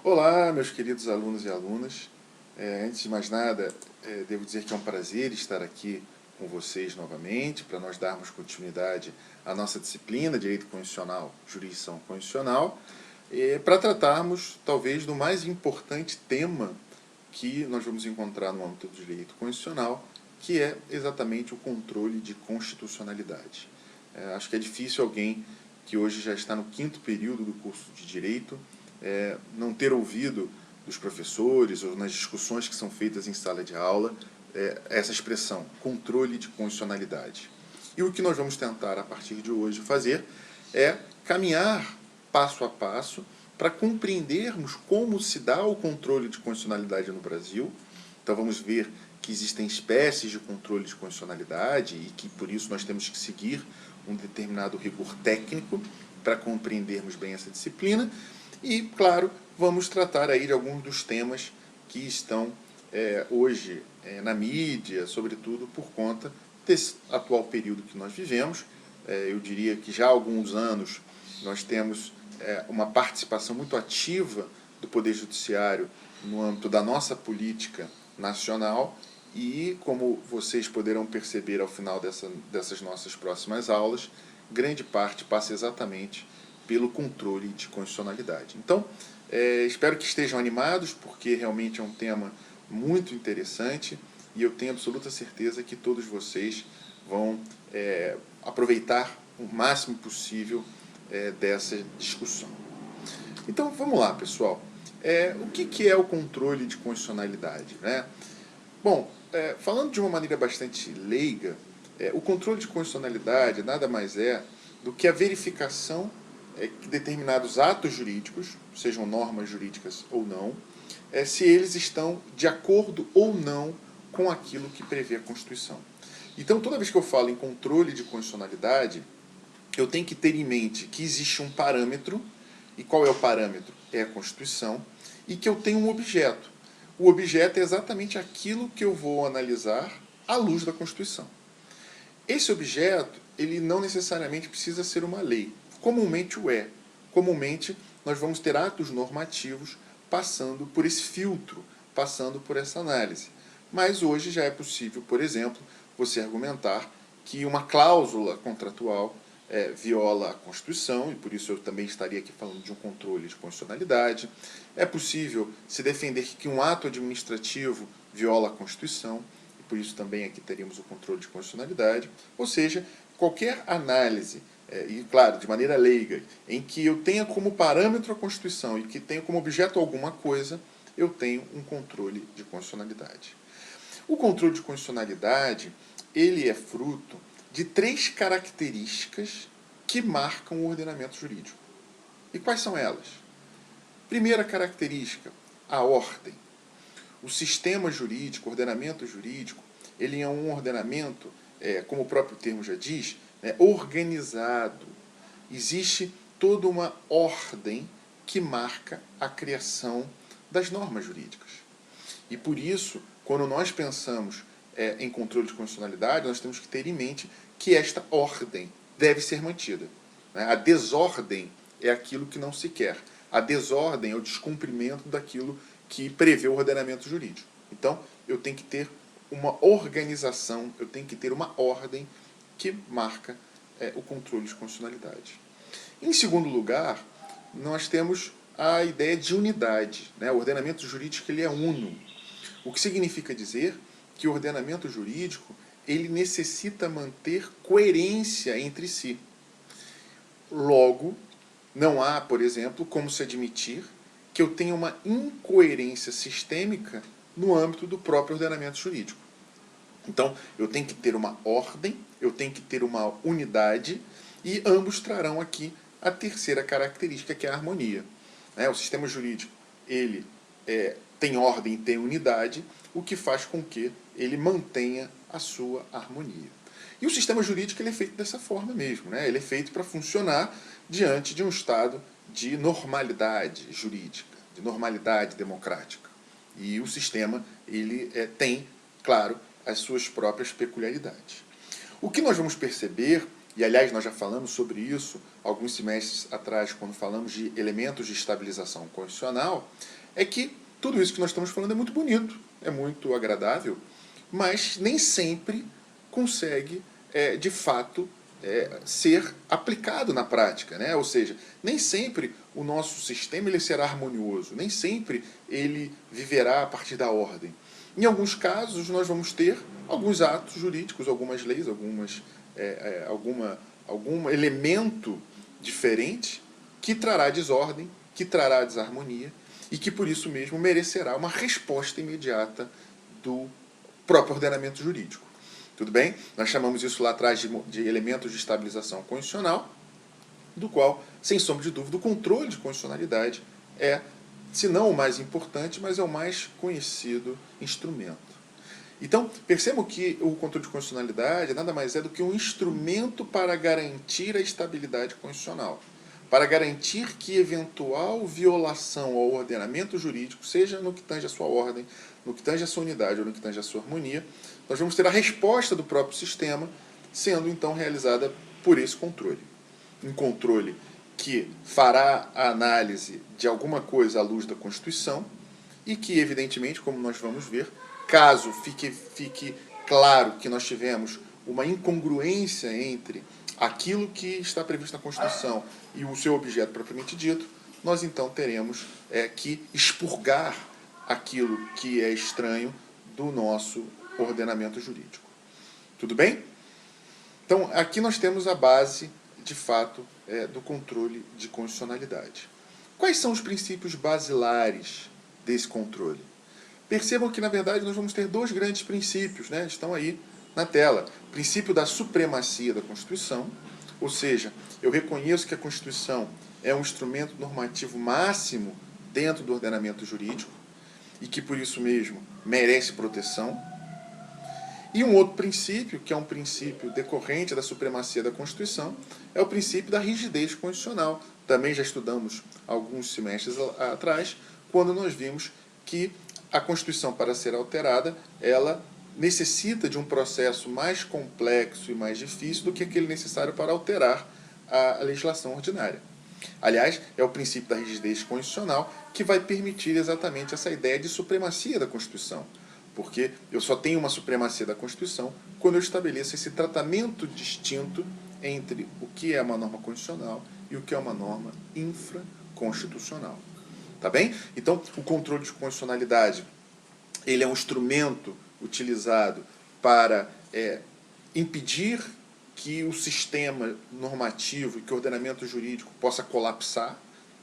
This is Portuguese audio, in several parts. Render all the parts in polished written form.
Olá, meus queridos alunos e alunas. Antes de mais nada, devo dizer que é um prazer estar aqui com vocês novamente, para nós darmos continuidade à nossa disciplina, Direito Constitucional, Jurisdição Constitucional, para tratarmos, talvez, do mais importante tema que nós vamos encontrar no âmbito do Direito Constitucional, que é exatamente o controle de constitucionalidade. Acho que é difícil alguém que hoje já está no 5º período do curso de Direito não ter ouvido dos professores ou nas discussões que são feitas em sala de aula essa expressão, controle de constitucionalidade. E o que nós vamos tentar, a partir de hoje, fazer é caminhar passo a passo para compreendermos como se dá o controle de constitucionalidade no Brasil. Então vamos ver que existem espécies de controle de constitucionalidade e que, por isso, nós temos que seguir um determinado rigor técnico para compreendermos bem essa disciplina. E, claro, vamos tratar aí de alguns dos temas que estão hoje na mídia, sobretudo por conta desse atual período que nós vivemos. Eu diria que já há alguns anos nós temos uma participação muito ativa do Poder Judiciário no âmbito da nossa política nacional e, como vocês poderão perceber ao final dessas nossas próximas aulas, grande parte passa exatamente pelo controle de constitucionalidade. Então, espero que estejam animados, porque realmente é um tema muito interessante e eu tenho absoluta certeza que todos vocês vão aproveitar o máximo possível dessa discussão. Então, vamos lá, pessoal. O que é o controle de constitucionalidade, né? Bom, falando de uma maneira bastante leiga, o controle de constitucionalidade nada mais é do que a verificação que determinados atos jurídicos, sejam normas jurídicas ou não, se eles estão de acordo ou não com aquilo que prevê a Constituição. Então, toda vez que eu falo em controle de constitucionalidade, eu tenho que ter em mente que existe um parâmetro, e qual é o parâmetro? É a Constituição, e que eu tenho um objeto. O objeto é exatamente aquilo que eu vou analisar à luz da Constituição. Esse objeto, ele não necessariamente precisa ser uma lei. Comumente o é. Comumente nós vamos ter atos normativos passando por esse filtro, passando por essa análise. Mas hoje já é possível, por exemplo, você argumentar que uma cláusula contratual viola a Constituição, e por isso eu também estaria aqui falando de um controle de constitucionalidade. É possível se defender que um ato administrativo viola a Constituição, e por isso também aqui teríamos o controle de constitucionalidade. Ou seja, qualquer análise, e claro, de maneira leiga, em que eu tenha como parâmetro a Constituição e que tenha como objeto alguma coisa, eu tenho um controle de constitucionalidade. O controle de constitucionalidade, ele é fruto de 3 características que marcam o ordenamento jurídico. E quais são elas? Primeira característica, a ordem. O sistema jurídico, o ordenamento jurídico, ele é um ordenamento, como o próprio termo já diz, organizado. Existe toda uma ordem que marca a criação das normas jurídicas. E por isso, quando nós pensamos em controle de constitucionalidade, nós temos que ter em mente que esta ordem deve ser mantida. A desordem é aquilo que não se quer. A desordem é o descumprimento daquilo que prevê o ordenamento jurídico. Então, eu tenho que ter uma organização, eu tenho que ter uma ordem que marca o controle de constitucionalidade. Em segundo lugar, nós temos a ideia de unidade. O ordenamento jurídico ele é uno. O que significa dizer que o ordenamento jurídico ele necessita manter coerência entre si. Logo, não há, por exemplo, como se admitir que eu tenha uma incoerência sistêmica no âmbito do próprio ordenamento jurídico. Então, eu tenho que ter uma ordem, eu tenho que ter uma unidade, e ambos trarão aqui a terceira característica, que é a harmonia. O sistema jurídico ele tem ordem e tem unidade, o que faz com que ele mantenha a sua harmonia. E o sistema jurídico ele é feito dessa forma mesmo. Ele é feito para funcionar diante de um estado de normalidade jurídica, de normalidade democrática. E o sistema ele tem, claro, as suas próprias peculiaridades. O que nós vamos perceber e aliás nós já falamos sobre isso alguns semestres atrás, quando falamos de elementos de estabilização constitucional, é que tudo isso que nós estamos falando é muito bonito, é muito agradável, mas nem sempre consegue, de fato, ser aplicado na prática, né? Ou seja, nem sempre o nosso sistema ele será harmonioso, nem sempre ele viverá a partir da ordem. Em alguns casos, nós vamos ter alguns atos jurídicos, algumas leis, algum elemento diferente que trará desordem, que trará desarmonia e que, por isso mesmo, merecerá uma resposta imediata do próprio ordenamento jurídico. Tudo bem? Nós chamamos isso lá atrás de elementos de estabilização constitucional, do qual, sem sombra de dúvida, o controle de constitucionalidade é, se não o mais importante, mas é o mais conhecido instrumento. Então, percebam que o controle de constitucionalidade nada mais é do que um instrumento para garantir a estabilidade constitucional, para garantir que eventual violação ao ordenamento jurídico, seja no que tange a sua ordem, no que tange a sua unidade ou no que tange a sua harmonia, nós vamos ter a resposta do próprio sistema sendo então realizada por esse controle. Um controle que fará a análise de alguma coisa à luz da Constituição e que, evidentemente, como nós vamos ver, caso fique claro que nós tivemos uma incongruência entre aquilo que está previsto na Constituição e o seu objeto propriamente dito, nós então teremos que expurgar aquilo que é estranho do nosso ordenamento jurídico. Tudo bem? Então, aqui nós temos a base, de fato, do controle de constitucionalidade. Quais são os princípios basilares desse controle? Percebam que, na verdade, nós vamos ter dois grandes princípios, né? Estão aí na tela. O princípio da supremacia da Constituição, ou seja, eu reconheço que a Constituição é um instrumento normativo máximo dentro do ordenamento jurídico e que, por isso mesmo, merece proteção. E um outro princípio, que é um princípio decorrente da supremacia da Constituição, é o princípio da rigidez constitucional. Também já estudamos alguns semestres atrás, quando nós vimos que a Constituição, para ser alterada, ela necessita de um processo mais complexo e mais difícil do que aquele necessário para alterar a legislação ordinária. Aliás, é o princípio da rigidez constitucional que vai permitir exatamente essa ideia de supremacia da Constituição. Porque eu só tenho uma supremacia da Constituição quando eu estabeleço esse tratamento distinto entre o que é uma norma constitucional e o que é uma norma infraconstitucional. Tá bem? Então, o controle de constitucionalidade ele é um instrumento utilizado para impedir que o sistema normativo e que o ordenamento jurídico possa colapsar.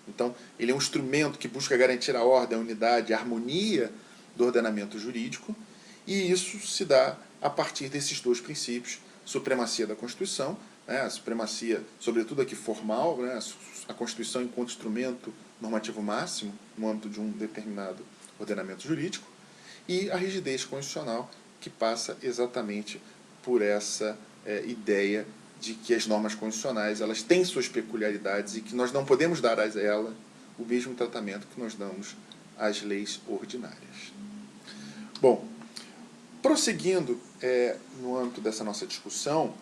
Então, ele é um instrumento que busca garantir a ordem, a unidade, a harmonia do ordenamento jurídico, e isso se dá a partir desses dois princípios: supremacia da Constituição, né, a supremacia, sobretudo aqui formal, né, a Constituição enquanto instrumento normativo máximo no âmbito de um determinado ordenamento jurídico, e a rigidez constitucional, que passa exatamente por essa ideia de que as normas constitucionais elas têm suas peculiaridades e que nós não podemos dar a ela o mesmo tratamento que nós damos às leis ordinárias. Bom, prosseguindo no âmbito dessa nossa discussão,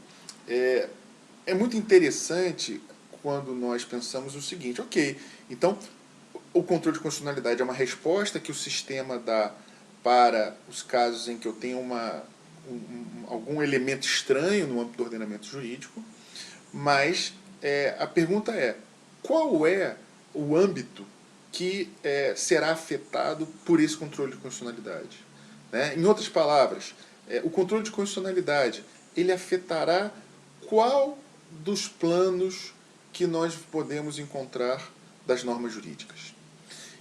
é muito interessante quando nós pensamos o seguinte: ok, então o controle de constitucionalidade é uma resposta que o sistema dá para os casos em que eu tenho algum elemento estranho no âmbito do ordenamento jurídico, mas a pergunta é: qual é o âmbito que será afetado por esse controle de constitucionalidade? Né? Em outras palavras, o controle de constitucionalidade ele afetará qual dos planos que nós podemos encontrar das normas jurídicas?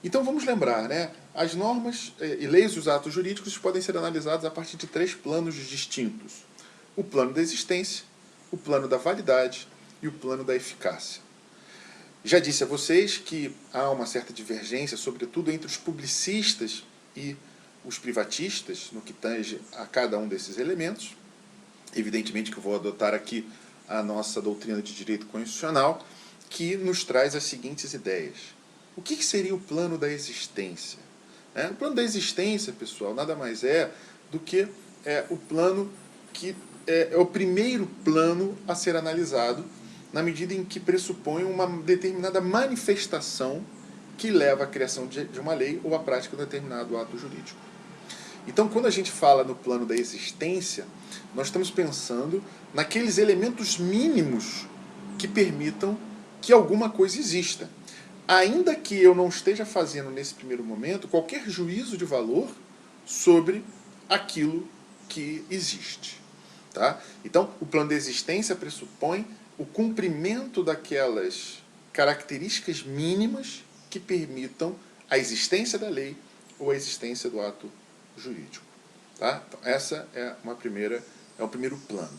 Então vamos lembrar, né? As normas e leis dos atos jurídicos podem ser analisados a partir de três planos distintos: o plano da existência, o plano da validade e o plano da eficácia. Já disse a vocês que há uma certa divergência, sobretudo entre os publicistas e os privatistas, no que tange a cada um desses elementos. Evidentemente que eu vou adotar aqui a nossa doutrina de direito constitucional, que nos traz as seguintes ideias. O que seria o plano da existência? O plano da existência, pessoal, nada mais é do que o plano que é o primeiro plano a ser analisado, na medida em que pressupõe uma determinada manifestação que leva à criação de uma lei ou à prática de um determinado ato jurídico. Então, quando a gente fala no plano da existência, nós estamos pensando naqueles elementos mínimos que permitam que alguma coisa exista. Ainda que eu não esteja fazendo, nesse primeiro momento, qualquer juízo de valor sobre aquilo que existe. Tá? Então, o plano da existência pressupõe o cumprimento daquelas características mínimas que permitam a existência da lei ou a existência do ato jurídico. Tá? Então, essa é o primeiro plano.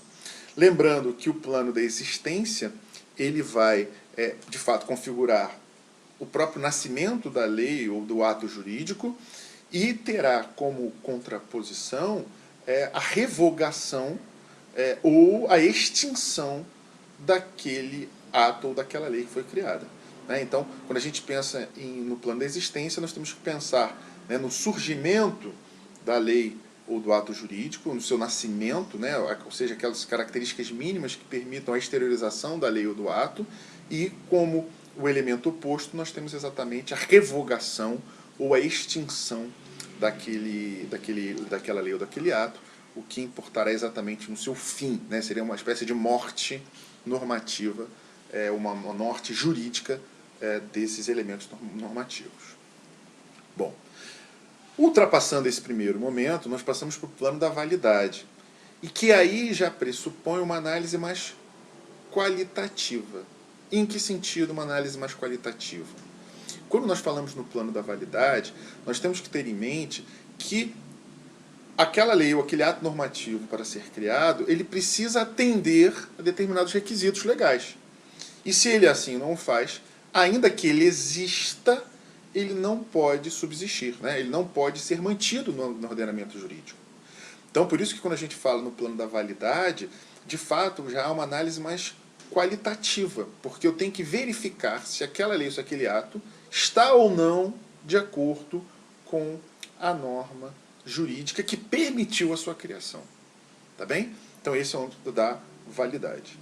Lembrando que o plano da existência ele vai, de fato, configurar o próprio nascimento da lei ou do ato jurídico e terá como contraposição a revogação ou a extinção daquele ato ou daquela lei que foi criada. Então, quando a gente pensa no plano da existência, nós temos que pensar no surgimento da lei ou do ato jurídico, no seu nascimento, ou seja, aquelas características mínimas que permitam a exteriorização da lei ou do ato, e como o elemento oposto, nós temos exatamente a revogação ou a extinção daquela lei ou daquele ato, o que importará exatamente no seu fim, seria uma espécie de morte normativa, uma morte jurídica desses elementos normativos. Bom, ultrapassando esse primeiro momento, nós passamos para o plano da validade, e que aí já pressupõe uma análise mais qualitativa. Em que sentido uma análise mais qualitativa? Quando nós falamos no plano da validade, nós temos que ter em mente que aquela lei ou aquele ato normativo para ser criado, ele precisa atender a determinados requisitos legais. E se ele assim não o faz, ainda que ele exista, ele não pode subsistir, ele não pode ser mantido no ordenamento jurídico. Então, por isso que quando a gente fala no plano da validade, de fato, já há uma análise mais qualitativa, porque eu tenho que verificar se aquela lei ou se aquele ato está ou não de acordo com a norma jurídica que permitiu a sua criação. Tá bem? Então esse é o âmbito da validade.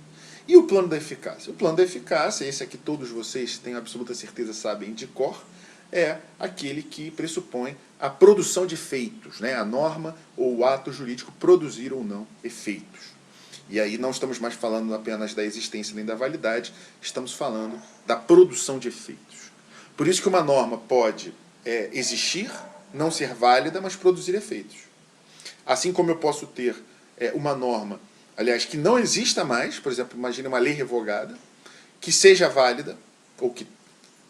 E o plano da eficácia? O plano da eficácia, esse aqui todos vocês tenho absoluta certeza sabem de cor, é aquele que pressupõe a produção de efeitos, a norma ou o ato jurídico produzir ou não efeitos. E aí não estamos mais falando apenas da existência nem da validade, estamos falando da produção de efeitos. Por isso que uma norma pode existir, não ser válida, mas produzir efeitos. Assim como eu posso ter uma norma, aliás, que não exista mais, por exemplo, imagine uma lei revogada, que seja válida, ou que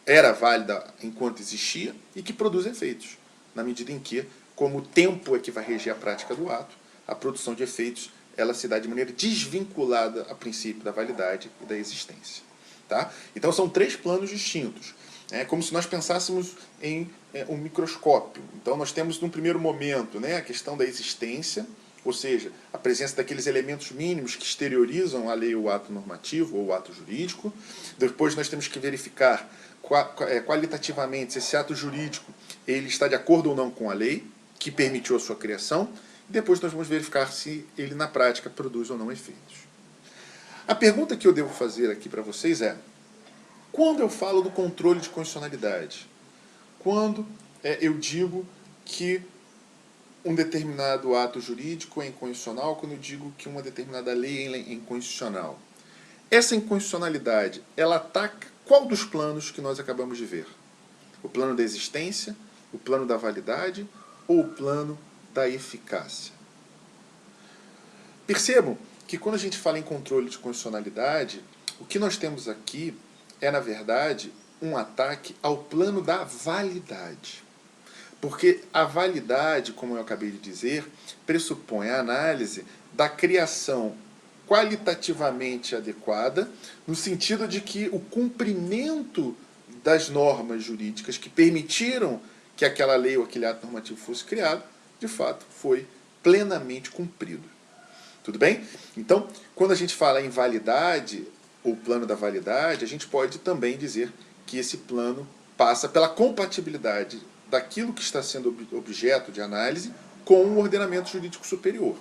era válida enquanto existia, e que produza efeitos, na medida em que, como o tempo é que vai reger a prática do ato, a produção de efeitos ela se dá de maneira desvinculada a princípio da validade e da existência. Tá? Então são três planos distintos. É como se nós pensássemos em um microscópio. Então nós temos, num primeiro momento, a questão da existência, ou seja, a presença daqueles elementos mínimos que exteriorizam a lei ou o ato normativo ou o ato jurídico. Depois nós temos que verificar qualitativamente se esse ato jurídico ele está de acordo ou não com a lei que permitiu a sua criação. Depois nós vamos verificar se ele na prática produz ou não efeitos. A pergunta que eu devo fazer aqui para vocês é: quando eu falo do controle de constitucionalidade? Quando eu digo que um determinado ato jurídico é inconstitucional, quando eu digo que uma determinada lei é inconstitucional? Essa inconstitucionalidade, ela ataca qual dos planos que nós acabamos de ver? O plano da existência, o plano da validade ou o plano da eficácia? Percebam que quando a gente fala em controle de constitucionalidade, o que nós temos aqui é, na verdade, um ataque ao plano da validade. Porque a validade, como eu acabei de dizer, pressupõe a análise da criação qualitativamente adequada, no sentido de que o cumprimento das normas jurídicas que permitiram que aquela lei ou aquele ato normativo fosse criado, de fato, foi plenamente cumprido. Tudo bem? Então, quando a gente fala em validade, ou plano da validade, a gente pode também dizer que esse plano passa pela compatibilidade daquilo que está sendo objeto de análise com o ordenamento jurídico superior.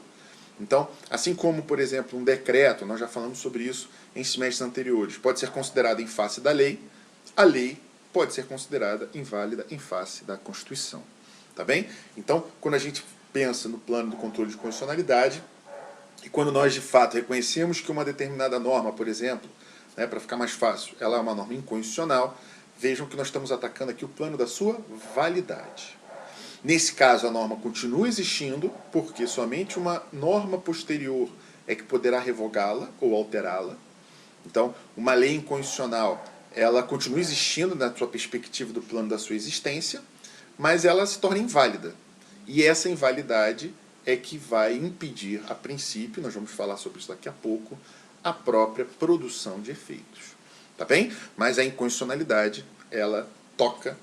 Então, assim como, por exemplo, um decreto, nós já falamos sobre isso em semestres anteriores, pode ser considerado em face da lei, a lei pode ser considerada inválida em face da Constituição. Tá bem? Então, quando a gente pensa no plano do controle de constitucionalidade, e quando nós de fato reconhecemos que uma determinada norma, por exemplo, né, para ficar mais fácil, ela é uma norma inconstitucional, vejam que nós estamos atacando aqui o plano da sua validade. Nesse caso, a norma continua existindo, porque somente uma norma posterior é que poderá revogá-la ou alterá-la. Então, uma lei inconstitucional, ela continua existindo na sua perspectiva do plano da sua existência, mas ela se torna inválida. E essa invalidade é que vai impedir, a princípio, nós vamos falar sobre isso daqui a pouco, a própria produção de efeitos. Tá bem? Mas a inconstitucionalidade, ela toca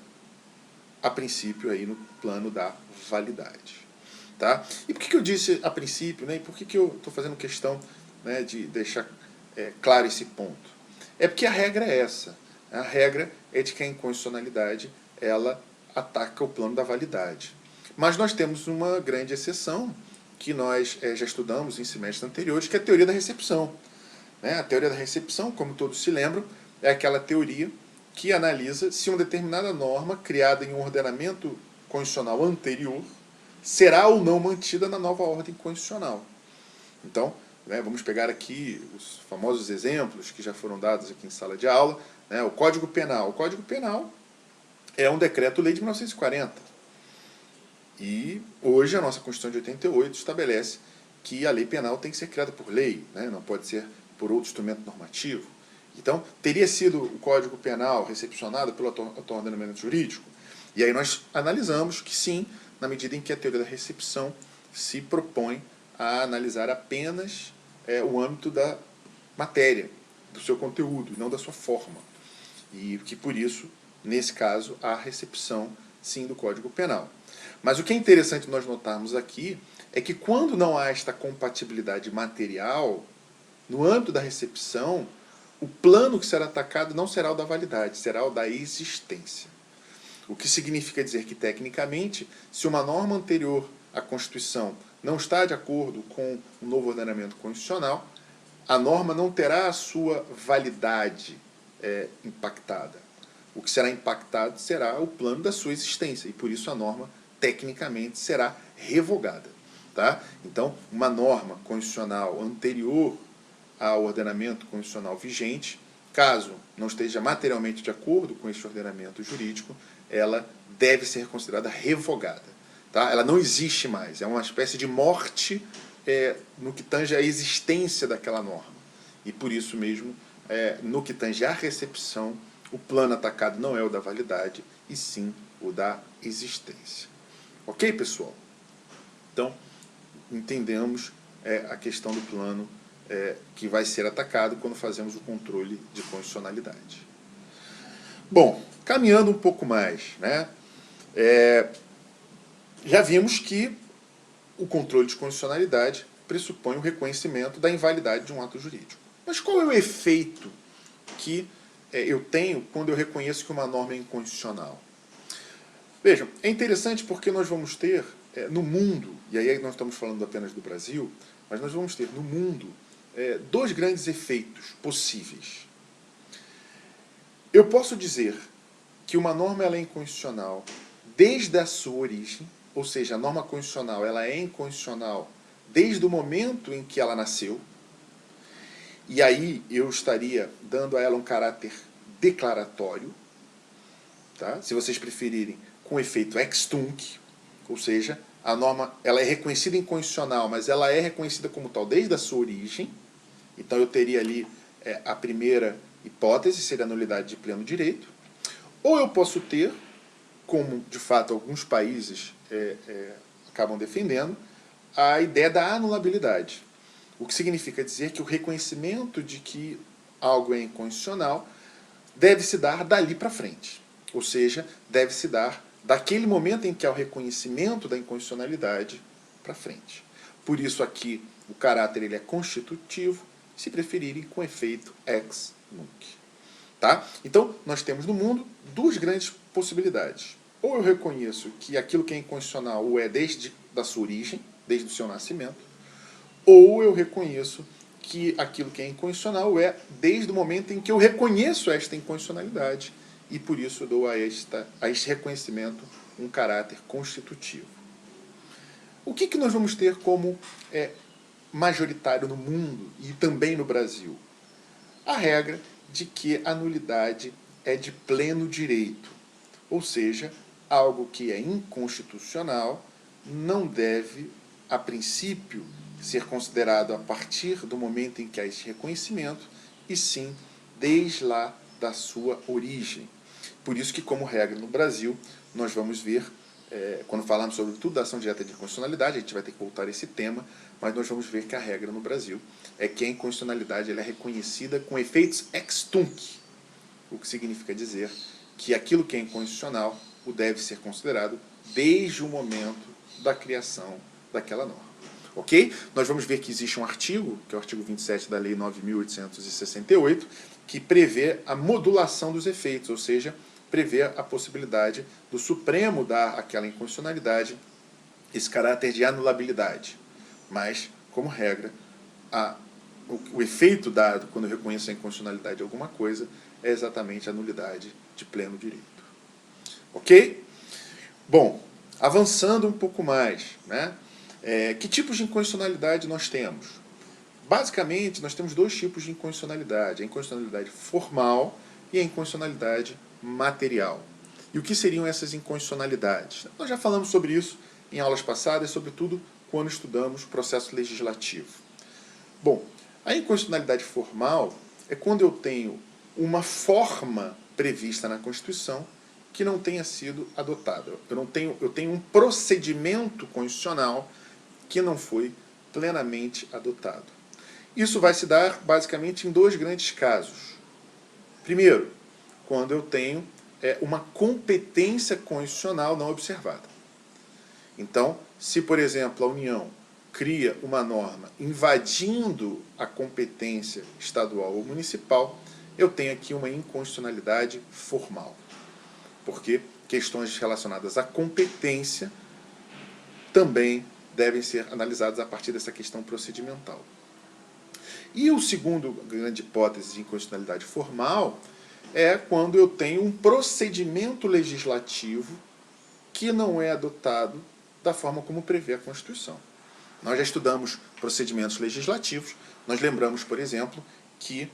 a princípio aí no plano da validade. Tá? E por que eu disse a princípio, né? E por que eu estou fazendo questão, né, de deixar claro esse ponto? É porque a regra é essa. A regra é de que a inconstitucionalidade ela ataca o plano da validade. Mas nós temos uma grande exceção que nós já estudamos em semestres anteriores, que é a teoria da recepção. A teoria da recepção, como todos se lembram, é aquela teoria que analisa se uma determinada norma criada em um ordenamento constitucional anterior será ou não mantida na nova ordem constitucional. Então, vamos pegar aqui os famosos exemplos que já foram dados aqui em sala de aula. O Código Penal. O Código Penal é um decreto-lei de 1940. E hoje a nossa Constituição de 88 estabelece que a lei penal tem que ser criada por lei, não pode ser por outro instrumento normativo. Então, teria sido o Código Penal recepcionado pelo atual ordenamento jurídico? E aí nós analisamos que sim, na medida em que a teoria da recepção se propõe a analisar apenas o âmbito da matéria, do seu conteúdo, não da sua forma. E que, por isso, nesse caso, há recepção, sim, do Código Penal. Mas o que é interessante nós notarmos aqui é que quando não há esta compatibilidade material, no âmbito da recepção, o plano que será atacado não será o da validade, será o da existência. O que significa dizer que, tecnicamente, se uma norma anterior à Constituição não está de acordo com o novo ordenamento constitucional, a norma não terá a sua validade impactada. O que será impactado será o plano da sua existência, e por isso a norma, tecnicamente, será revogada. Tá? Então, uma norma constitucional anterior ao ordenamento constitucional vigente, caso não esteja materialmente de acordo com este ordenamento jurídico, ela deve ser considerada revogada. Tá? Ela não existe mais, é uma espécie de morte no que tange à existência daquela norma. E por isso mesmo, no que tange à recepção, o plano atacado não é o da validade, e sim o da existência. Ok, pessoal? Então, entendemos a questão do plano que vai ser atacado quando fazemos o controle de constitucionalidade. Bom, caminhando um pouco mais, já vimos que o controle de constitucionalidade pressupõe o reconhecimento da invalidade de um ato jurídico. Mas qual é o efeito que eu tenho quando eu reconheço que uma norma é inconstitucional? Vejam, é interessante porque nós vamos ter no mundo, e aí nós estamos falando apenas do Brasil, mas nós vamos ter no mundo dois grandes efeitos possíveis. Eu posso dizer que uma norma ela é inconstitucional desde a sua origem, ou seja, a norma constitucional ela é inconstitucional desde o momento em que ela nasceu, e aí eu estaria dando a ela um caráter declaratório, tá? Se vocês preferirem, com efeito ex tunc, ou seja, a norma ela é reconhecida inconstitucional, mas ela é reconhecida como tal desde a sua origem. Então eu teria ali a primeira hipótese, seria a nulidade de pleno direito. Ou eu posso ter, como de fato alguns países acabam defendendo, a ideia da anulabilidade. O que significa dizer que o reconhecimento de que algo é inconstitucional deve se dar dali para frente. Ou seja, deve se dar daquele momento em que há o reconhecimento da inconstitucionalidade para frente. Por isso aqui o caráter ele é constitutivo, se preferirem com efeito ex nunc. Tá? Então nós temos no mundo duas grandes possibilidades. Ou eu reconheço que aquilo que é inconstitucional o é desde a sua origem, desde o seu nascimento, ou eu reconheço que aquilo que é incondicional é desde o momento em que eu reconheço esta incondicionalidade e por isso dou a este reconhecimento um caráter constitutivo. O que nós vamos ter como majoritário no mundo e também no Brasil? A regra de que a nulidade é de pleno direito, ou seja, algo que é inconstitucional não deve, a princípio, ser considerado a partir do momento em que há esse reconhecimento, e sim desde lá da sua origem. Por isso que, como regra no Brasil, nós vamos ver, quando falamos sobre tudo da ação direta de inconstitucionalidade, a gente vai ter que voltar a esse tema, mas nós vamos ver que a regra no Brasil é que a inconstitucionalidade ela é reconhecida com efeitos ex tunc, o que significa dizer que aquilo que é inconstitucional o deve ser considerado desde o momento da criação daquela norma. Ok? Nós vamos ver que existe um artigo, que é o artigo 27 da Lei 9.868, que prevê a modulação dos efeitos, ou seja, prevê a possibilidade do Supremo dar àquela inconstitucionalidade esse caráter de anulabilidade. Mas, como regra, o efeito dado quando eu reconheço a inconstitucionalidade de alguma coisa é exatamente a nulidade de pleno direito. Ok? Bom, avançando um pouco mais, né? Que tipos de inconstitucionalidade nós temos? Basicamente, nós temos dois tipos de inconstitucionalidade: a inconstitucionalidade formal e a inconstitucionalidade material. E o que seriam essas inconstitucionalidades? Nós já falamos sobre isso em aulas passadas, sobretudo quando estudamos processo legislativo. Bom, a inconstitucionalidade formal é quando eu tenho uma forma prevista na Constituição que não tenha sido adotada. Eu tenho um procedimento constitucional que não foi plenamente adotado. Isso vai se dar basicamente em dois grandes casos. Primeiro, quando eu tenho uma competência constitucional não observada. Então, se, por exemplo, a União cria uma norma invadindo a competência estadual ou municipal, eu tenho aqui uma inconstitucionalidade formal. Porque questões relacionadas à competência também devem ser analisadas a partir dessa questão procedimental. E o segundo grande hipótese de inconstitucionalidade formal é quando eu tenho um procedimento legislativo que não é adotado da forma como prevê a Constituição. Nós já estudamos procedimentos legislativos, nós lembramos, por exemplo, que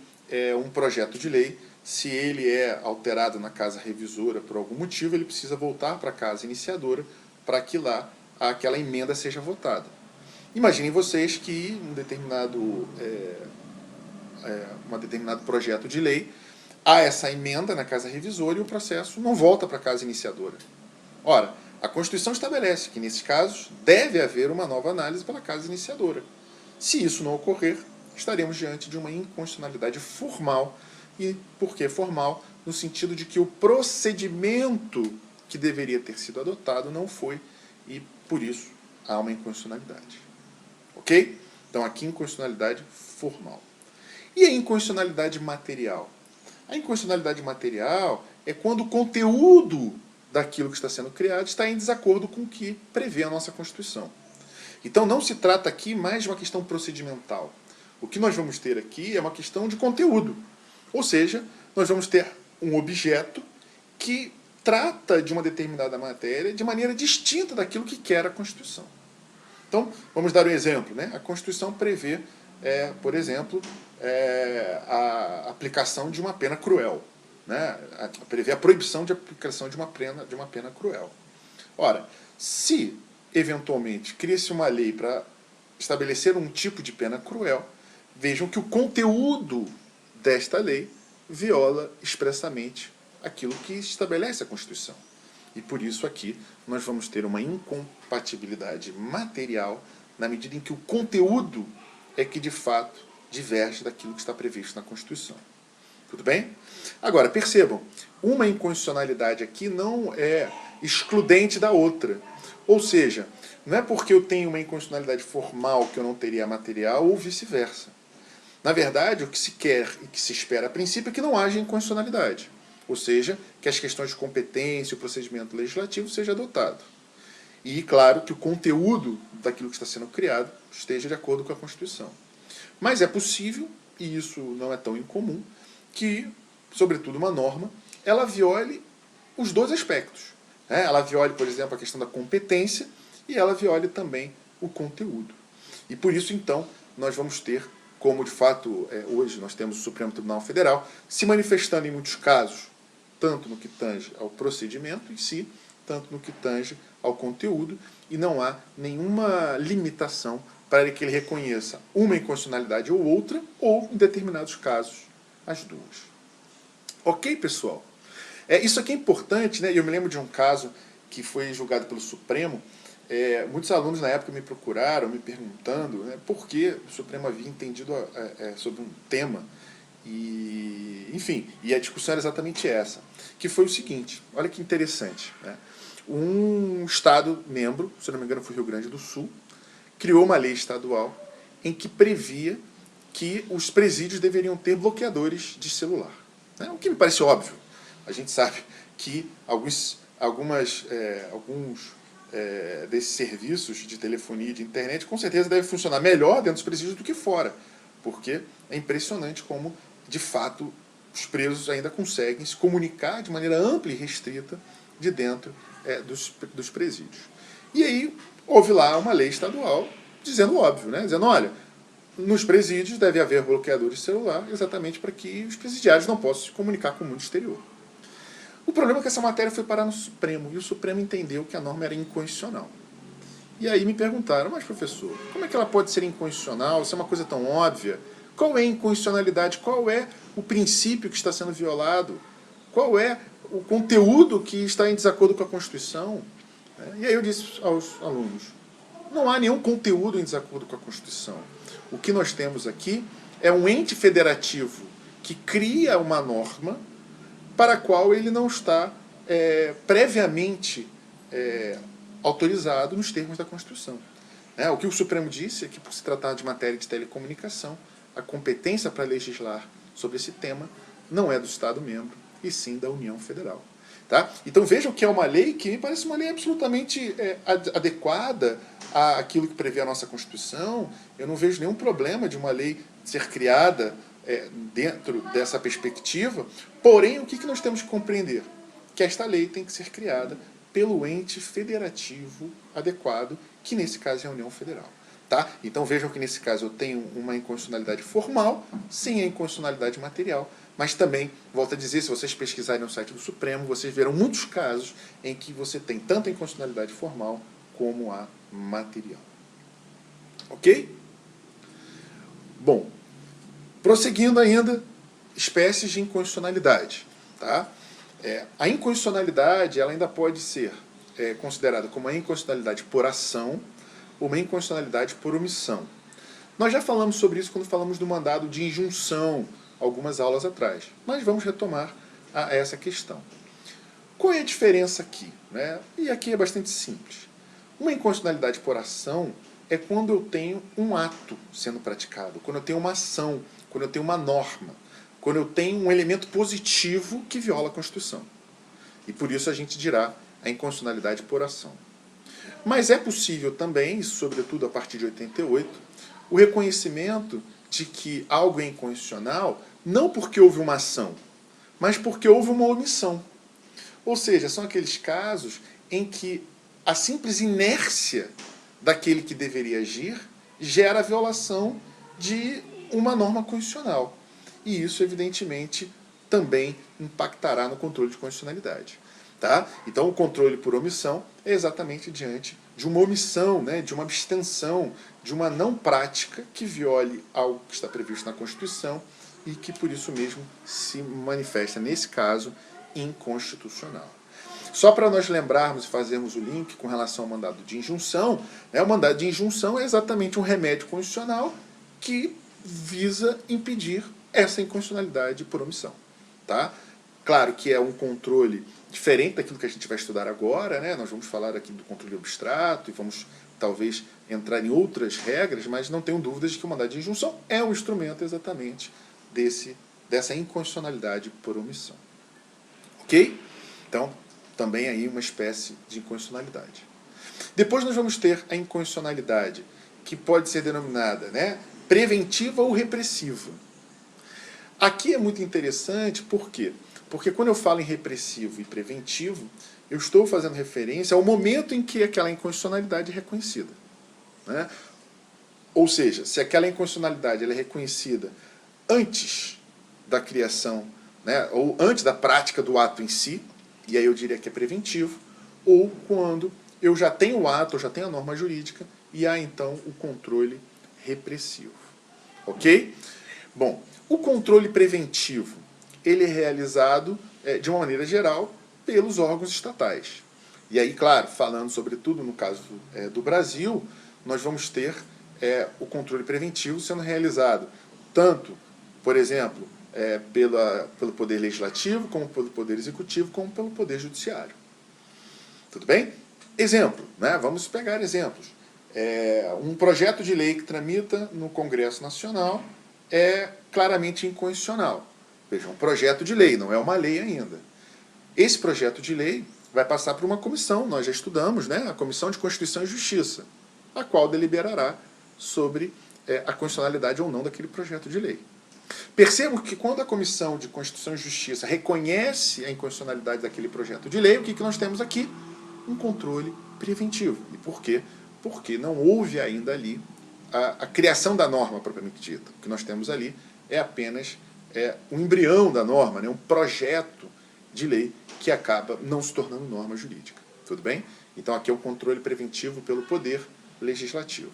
um projeto de lei, se ele é alterado na casa revisora por algum motivo, ele precisa voltar para a casa iniciadora para que lá aquela emenda seja votada. Imaginem vocês que um determinado projeto de lei, há essa emenda na casa revisora e o processo não volta para a casa iniciadora. Ora, a Constituição estabelece que, nesses casos, deve haver uma nova análise pela casa iniciadora. Se isso não ocorrer, estaremos diante de uma inconstitucionalidade formal. E por que formal? No sentido de que o procedimento que deveria ter sido adotado não foi, e por isso há uma inconstitucionalidade. Ok? Então, aqui, inconstitucionalidade formal. E a inconstitucionalidade material? A inconstitucionalidade material é quando o conteúdo daquilo que está sendo criado está em desacordo com o que prevê a nossa Constituição. Então, não se trata aqui mais de uma questão procedimental. O que nós vamos ter aqui é uma questão de conteúdo. Ou seja, nós vamos ter um objeto que trata de uma determinada matéria de maneira distinta daquilo que quer a Constituição. Então, vamos dar um exemplo, né? A Constituição prevê, por exemplo, a aplicação de uma pena cruel. Né? Prevê a proibição de aplicação de uma pena cruel. Ora, se eventualmente cria-se uma lei para estabelecer um tipo de pena cruel, vejam que o conteúdo desta lei viola expressamente aquilo que estabelece a Constituição. E por isso aqui nós vamos ter uma incompatibilidade material na medida em que o conteúdo é que de fato diverge daquilo que está previsto na Constituição. Tudo bem? Agora, percebam, uma inconstitucionalidade aqui não é excludente da outra. Ou seja, não é porque eu tenho uma inconstitucionalidade formal que eu não teria material ou vice-versa. Na verdade, o que se quer e que se espera a princípio é que não haja inconstitucionalidade. Ou seja, que as questões de competência e o procedimento legislativo seja adotado. E, claro, que o conteúdo daquilo que está sendo criado esteja de acordo com a Constituição. Mas é possível, e isso não é tão incomum, que, sobretudo uma norma, ela viole os dois aspectos. Ela viole, por exemplo, a questão da competência e ela viole também o conteúdo. E por isso, então, nós vamos ter, como de fato hoje nós temos o Supremo Tribunal Federal, se manifestando em muitos casos, tanto no que tange ao procedimento em si, tanto no que tange ao conteúdo, e não há nenhuma limitação para que ele reconheça uma inconstitucionalidade ou outra, ou, em determinados casos, as duas. Ok, pessoal? Isso aqui é importante, né? Eu me lembro de um caso que foi julgado pelo Supremo. Muitos alunos na época me procuraram, me perguntando, né, por que o Supremo havia entendido sobre um tema. E, enfim, e a discussão era exatamente essa, que foi o seguinte, olha que interessante, né? Um Estado membro, se não me engano foi o Rio Grande do Sul, criou uma lei estadual em que previa que os presídios deveriam ter bloqueadores de celular. Né? O que me parece óbvio. A gente sabe que alguns desses serviços de telefonia e de internet com certeza devem funcionar melhor dentro dos presídios do que fora, porque é impressionante como, de fato, os presos ainda conseguem se comunicar de maneira ampla e restrita de dentro dos presídios. E aí houve lá uma lei estadual dizendo óbvio, né? Dizendo, olha, nos presídios deve haver bloqueadores de celular exatamente para que os presidiários não possam se comunicar com o mundo exterior. O problema é que essa matéria foi parar no Supremo, e o Supremo entendeu que a norma era inconstitucional. E aí me perguntaram, mas professor, como é que ela pode ser inconstitucional, se é uma coisa tão óbvia? Qual é a inconstitucionalidade? Qual é o princípio que está sendo violado? Qual é o conteúdo que está em desacordo com a Constituição? E aí eu disse aos alunos, não há nenhum conteúdo em desacordo com a Constituição. O que nós temos aqui é um ente federativo que cria uma norma para a qual ele não está previamente autorizado nos termos da Constituição. O que o Supremo disse é que, por se tratar de matéria de telecomunicação, a competência para legislar sobre esse tema não é do Estado-membro, e sim da União Federal. Tá? Então vejam que é uma lei que me parece uma lei absolutamente adequada àquilo que prevê a nossa Constituição. Eu não vejo nenhum problema de uma lei ser criada dentro dessa perspectiva, porém o que nós temos que compreender? Que esta lei tem que ser criada pelo ente federativo adequado, que nesse caso é a União Federal. Tá? Então vejam que nesse caso eu tenho uma inconstitucionalidade formal, sem a inconstitucionalidade material, mas também, volto a dizer, se vocês pesquisarem no site do Supremo, vocês verão muitos casos em que você tem tanto a inconstitucionalidade formal como a material. Ok? Bom, prosseguindo ainda, espécies de inconstitucionalidade. Tá? A inconstitucionalidade ela ainda pode ser considerada como uma inconstitucionalidade por ação ou uma inconstitucionalidade por omissão. Nós já falamos sobre isso quando falamos do mandado de injunção, algumas aulas atrás, mas vamos retomar essa questão. Qual é a diferença aqui? E aqui é bastante simples. Uma inconstitucionalidade por ação é quando eu tenho um ato sendo praticado, quando eu tenho uma ação, quando eu tenho uma norma, quando eu tenho um elemento positivo que viola a Constituição. E por isso a gente dirá a inconstitucionalidade por ação. Mas é possível também, sobretudo a partir de 88, o reconhecimento de que algo é inconstitucional não porque houve uma ação, mas porque houve uma omissão. Ou seja, são aqueles casos em que a simples inércia daquele que deveria agir gera a violação de uma norma constitucional. E isso, evidentemente, também impactará no controle de constitucionalidade. Tá? Então, o controle por omissão é exatamente diante de uma omissão, de uma abstenção, de uma não prática que viole algo que está previsto na Constituição e que, por isso mesmo, se manifesta, nesse caso, inconstitucional. Só para nós lembrarmos e fazermos o link com relação ao mandado de injunção, o mandado de injunção é exatamente um remédio constitucional que visa impedir essa inconstitucionalidade por omissão. Tá? Claro que é um controle diferente daquilo que a gente vai estudar agora, Nós vamos falar aqui do controle abstrato e vamos, talvez, entrar em outras regras, mas não tenham dúvidas de que o mandado de injunção é um instrumento exatamente dessa inconstitucionalidade por omissão. Ok? Então, também aí uma espécie de inconstitucionalidade. Depois nós vamos ter a inconstitucionalidade, que pode ser denominada, né, preventiva ou repressiva. Aqui é muito interessante, por quê? Porque quando eu falo em repressivo e preventivo, eu estou fazendo referência ao momento em que aquela inconstitucionalidade é reconhecida, né? Ou seja, se aquela inconstitucionalidade ela é reconhecida antes da criação, né, ou antes da prática do ato em si, e aí eu diria que é preventivo, ou quando eu já tenho o ato, eu já tenho a norma jurídica, e há então o controle repressivo. Ok? Bom, o controle preventivo, ele é realizado, de uma maneira geral, pelos órgãos estatais. E aí, claro, falando sobretudo no caso do Brasil, nós vamos ter o controle preventivo sendo realizado tanto, por exemplo, pelo Poder Legislativo, como pelo Poder Executivo, como pelo Poder Judiciário. Tudo bem? Exemplo, né? Vamos pegar exemplos. Um projeto de lei que tramita no Congresso Nacional é claramente inconstitucional. Veja, um projeto de lei, não é uma lei ainda. Esse projeto de lei vai passar por uma comissão, nós já estudamos, né? A Comissão de Constituição e Justiça, a qual deliberará sobre a constitucionalidade ou não daquele projeto de lei. Percebo que quando a Comissão de Constituição e Justiça reconhece a inconstitucionalidade daquele projeto de lei, o que nós temos aqui? Um controle preventivo. E por quê? Porque não houve ainda ali a criação da norma propriamente dita. O que nós temos ali é apenas um embrião da norma, né? Um projeto de lei que acaba não se tornando norma jurídica. Tudo bem? Então aqui é o controle preventivo pelo Poder Legislativo.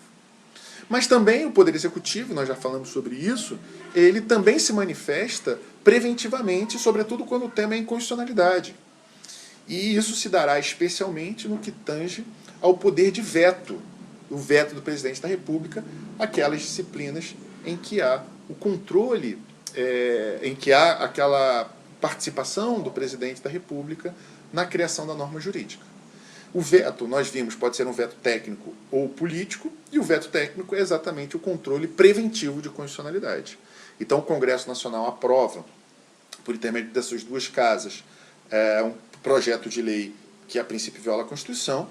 Mas também o Poder Executivo, nós já falamos sobre isso, ele também se manifesta preventivamente, sobretudo quando o tema é inconstitucionalidade. E isso se dará especialmente no que tange ao poder de veto, o veto do Presidente da República, aquelas disciplinas em que há o controle, em que há aquela participação do Presidente da República na criação da norma jurídica. O veto, nós vimos, pode ser um veto técnico ou político, e o veto técnico é exatamente o controle preventivo de constitucionalidade. Então o Congresso Nacional aprova, por intermédio dessas duas casas, um projeto de lei que a princípio viola a Constituição.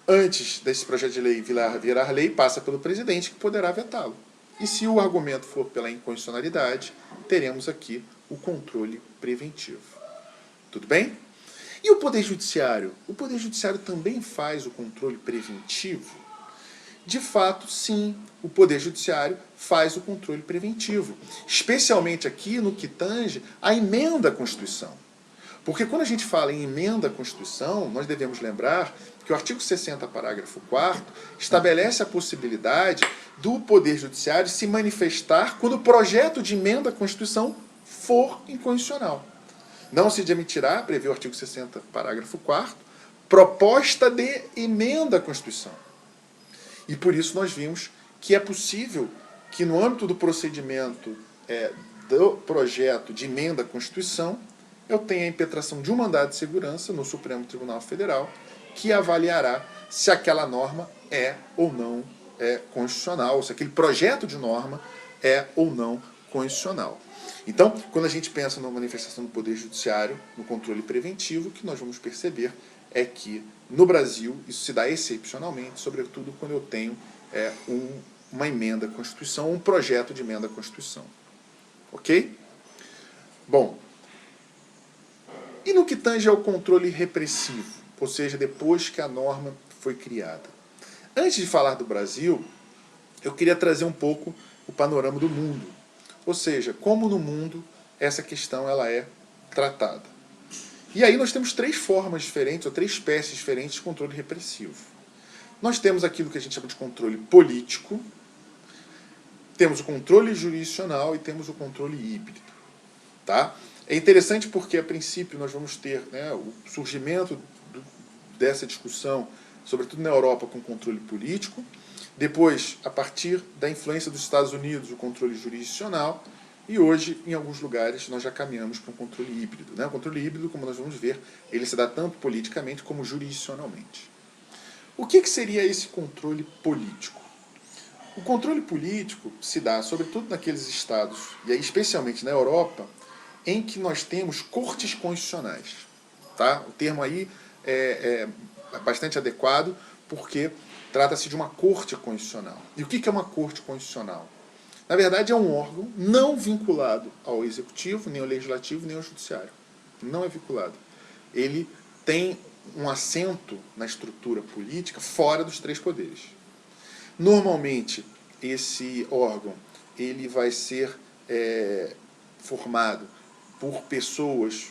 Antes desse projeto de lei virar lei, passa pelo presidente, que poderá vetá-lo. E se o argumento for pela inconstitucionalidade, teremos aqui o controle preventivo. Tudo bem? E o Poder Judiciário? O Poder Judiciário também faz o controle preventivo? De fato, sim, o Poder Judiciário faz o controle preventivo. Especialmente aqui no que tange à emenda à Constituição. Porque quando a gente fala em emenda à Constituição, nós devemos lembrar que o artigo 60, parágrafo 4º, estabelece a possibilidade do Poder Judiciário se manifestar quando o projeto de emenda à Constituição for inconstitucional. Não se admitirá, prevê o artigo 60, parágrafo 4º, proposta de emenda à Constituição. E por isso nós vimos que é possível que no âmbito do procedimento do projeto de emenda à Constituição, eu tenha a impetração de um mandado de segurança no Supremo Tribunal Federal, que avaliará se aquela norma é ou não constitucional, ou se aquele projeto de norma é ou não constitucional. Então, quando a gente pensa na manifestação do Poder Judiciário, no controle preventivo, o que nós vamos perceber é que, no Brasil, isso se dá excepcionalmente, sobretudo quando eu tenho uma emenda à Constituição, um projeto de emenda à Constituição. Ok? Bom, e no que tange ao controle repressivo, ou seja, depois que a norma foi criada? Antes de falar do Brasil, eu queria trazer um pouco o panorama do mundo. Ou seja, como no mundo essa questão ela é tratada. E aí nós temos três formas diferentes, ou três espécies diferentes de controle repressivo. Nós temos aquilo que a gente chama de controle político, temos o controle jurisdicional e temos o controle híbrido. Tá? É interessante porque, a princípio, nós vamos ter, né, o surgimento dessa discussão, sobretudo na Europa, com controle político. Depois, a partir da influência dos Estados Unidos, o controle jurisdicional. E hoje, em alguns lugares, nós já caminhamos para um controle híbrido. Né? O controle híbrido, como nós vamos ver, ele se dá tanto politicamente como jurisdicionalmente. O que seria esse controle político? O controle político se dá, sobretudo naqueles estados, e aí especialmente na Europa, em que nós temos cortes constitucionais. Tá? O termo aí é bastante adequado, porque trata-se de uma corte constitucional. E o que é uma corte constitucional? Na verdade, é um órgão não vinculado ao executivo, nem ao legislativo, nem ao judiciário. Não é vinculado. Ele tem um assento na estrutura política fora dos três poderes. Normalmente, esse órgão ele vai ser formado por pessoas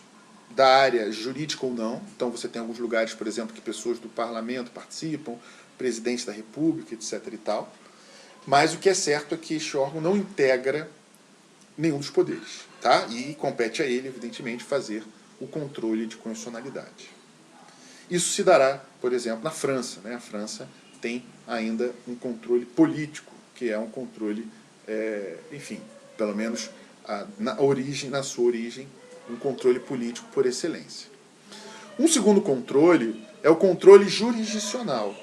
da área jurídica ou não. Então, você tem alguns lugares, por exemplo, que pessoas do parlamento participam, presidente da república, etc. e tal. Mas o que é certo é que este órgão não integra nenhum dos poderes, tá? E compete a ele, evidentemente, fazer o controle de constitucionalidade. Isso se dará, por exemplo, na França, né? A França tem ainda um controle político, que é um controle, enfim, pelo menos na sua origem, um controle político por excelência. Um segundo controle é o controle jurisdicional,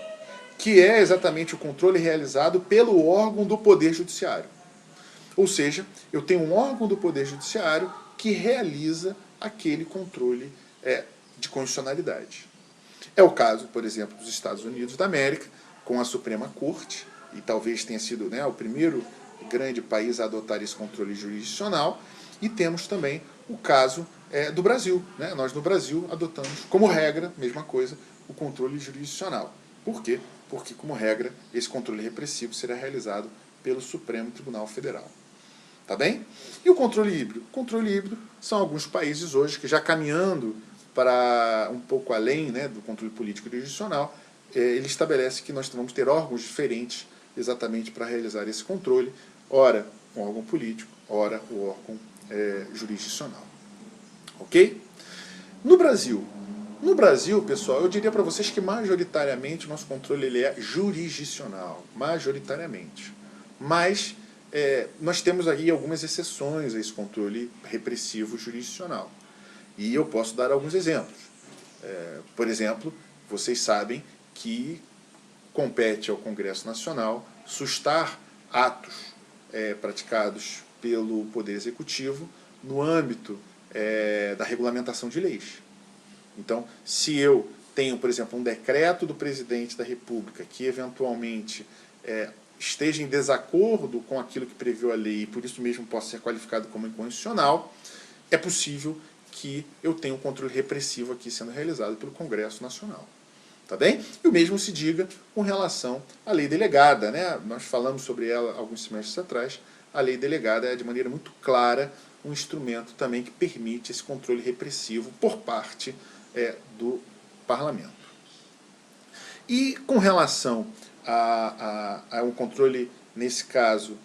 que é exatamente o controle realizado pelo órgão do Poder Judiciário. Ou seja, eu tenho um órgão do Poder Judiciário que realiza aquele controle de constitucionalidade. É o caso, por exemplo, dos Estados Unidos da América, com a Suprema Corte, e talvez tenha sido o primeiro grande país a adotar esse controle jurisdicional, e temos também o caso do Brasil. Né? Nós, no Brasil, adotamos como regra, mesma coisa, o controle jurisdicional. Por quê? Porque, como regra, esse controle repressivo será realizado pelo Supremo Tribunal Federal. Tá bem? E o controle híbrido? O controle híbrido são alguns países hoje que, já caminhando para um pouco além do controle político e jurisdicional, ele estabelece que nós vamos ter órgãos diferentes exatamente para realizar esse controle, ora um órgão político, ora o órgão jurisdicional. Ok? No Brasil, pessoal, eu diria para vocês que majoritariamente o nosso controle ele é jurisdicional, majoritariamente. Mas nós temos aí algumas exceções a esse controle repressivo jurisdicional. E eu posso dar alguns exemplos. Por exemplo, vocês sabem que compete ao Congresso Nacional sustar atos praticados pelo Poder Executivo no âmbito da regulamentação de leis. Então, se eu tenho, por exemplo, um decreto do Presidente da República que, eventualmente, esteja em desacordo com aquilo que previu a lei e, por isso mesmo, possa ser qualificado como inconstitucional, é possível que eu tenha um controle repressivo aqui sendo realizado pelo Congresso Nacional. Tá bem? E o mesmo se diga com relação à lei delegada. Né? Nós falamos sobre ela alguns semestres atrás. A lei delegada é, de maneira muito clara, um instrumento também que permite esse controle repressivo por parte do Parlamento. E com relação a um controle, nesse caso,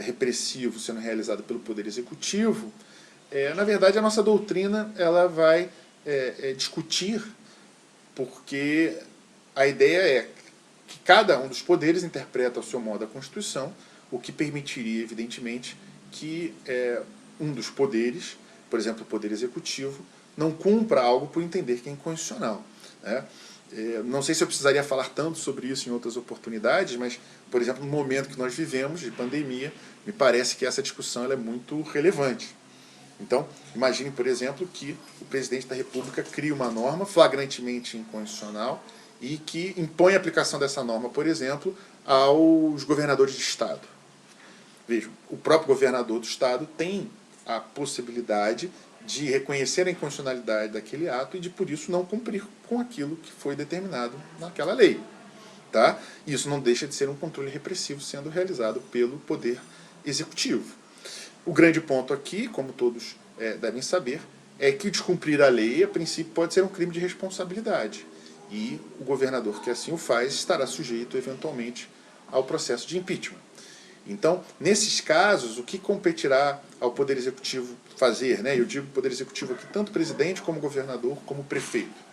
repressivo sendo realizado pelo Poder Executivo, na verdade a nossa doutrina ela vai discutir, porque a ideia é que cada um dos poderes interpreta ao seu modo a Constituição, o que permitiria, evidentemente, que um dos poderes, por exemplo, o Poder Executivo, não cumpra algo por entender que é inconstitucional. Né? Não sei se eu precisaria falar tanto sobre isso em outras oportunidades, mas, por exemplo, no momento que nós vivemos, de pandemia, me parece que essa discussão ela é muito relevante. Então, imagine, por exemplo, que o Presidente da República cria uma norma flagrantemente inconstitucional e que impõe a aplicação dessa norma, por exemplo, aos governadores de Estado. Vejam, o próprio governador do Estado tem a possibilidade de reconhecer a inconstitucionalidade daquele ato e de, por isso, não cumprir com aquilo que foi determinado naquela lei. Tá? Isso não deixa de ser um controle repressivo sendo realizado pelo Poder Executivo. O grande ponto aqui, como todos devem saber, é que descumprir a lei, a princípio, pode ser um crime de responsabilidade. E o governador que assim o faz estará sujeito, eventualmente, ao processo de impeachment. Então, nesses casos, o que competirá ao Poder Executivo fazer? Né? Eu digo Poder Executivo aqui, tanto presidente, como governador, como prefeito.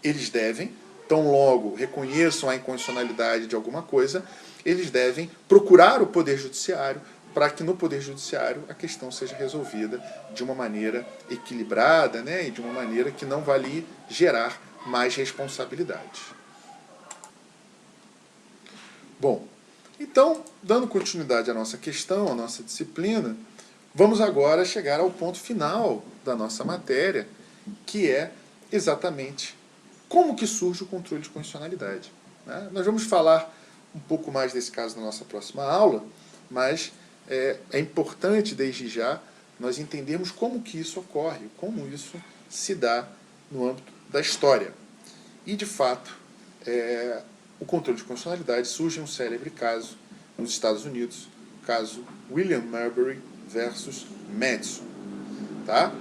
Eles devem, tão logo reconheçam a inconstitucionalidade de alguma coisa, eles devem procurar o Poder Judiciário para que no Poder Judiciário a questão seja resolvida de uma maneira equilibrada, né, e de uma maneira que não vá lhe gerar mais responsabilidade. Bom, então, dando continuidade à nossa questão, à nossa disciplina, vamos agora chegar ao ponto final da nossa matéria, que é exatamente como que surge o controle de constitucionalidade. né? Nós vamos falar um pouco mais desse caso na nossa próxima aula, mas é importante, desde já, nós entendermos como que isso ocorre, como isso se dá no âmbito da história. E, de fato, o controle de constitucionalidade surge em um célebre caso nos Estados Unidos, o caso William Marbury versus Madison. Tá?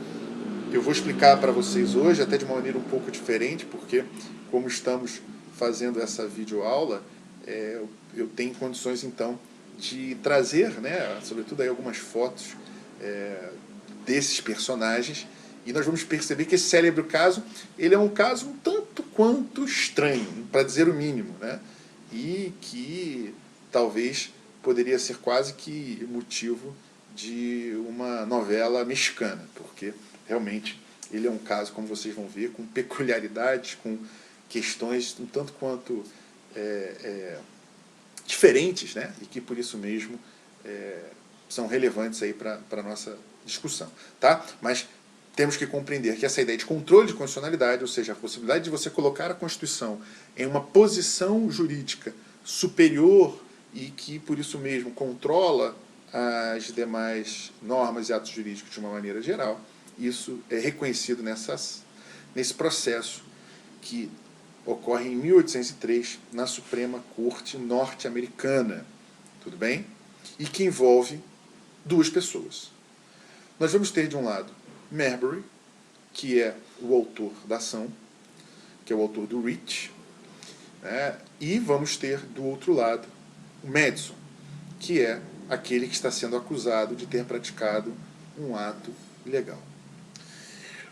Eu vou explicar para vocês hoje, até de uma maneira um pouco diferente, porque como estamos fazendo essa videoaula, eu tenho condições, então, de trazer, né, sobretudo aí algumas fotos desses personagens, e nós vamos perceber que esse célebre caso, ele é um caso um tanto quanto estranho, para dizer o mínimo, né, e que talvez poderia ser quase que motivo de uma novela mexicana, porque realmente ele é um caso, como vocês vão ver, com peculiaridades, com questões um tanto quanto diferentes, né? E que por isso mesmo são relevantes aí para a nossa discussão. Tá? Mas temos que compreender que essa ideia de controle de constitucionalidade, ou seja, a possibilidade de você colocar a Constituição em uma posição jurídica superior e que por isso mesmo controla as demais normas e atos jurídicos de uma maneira geral, isso é reconhecido nesse processo que ocorre em 1803 na Suprema Corte norte-americana, tudo bem? E que envolve duas pessoas. Nós vamos ter de um lado Marbury, que é o autor da ação, que é o autor do writ, né? E vamos ter do outro lado o Madison, que é aquele que está sendo acusado de ter praticado um ato ilegal.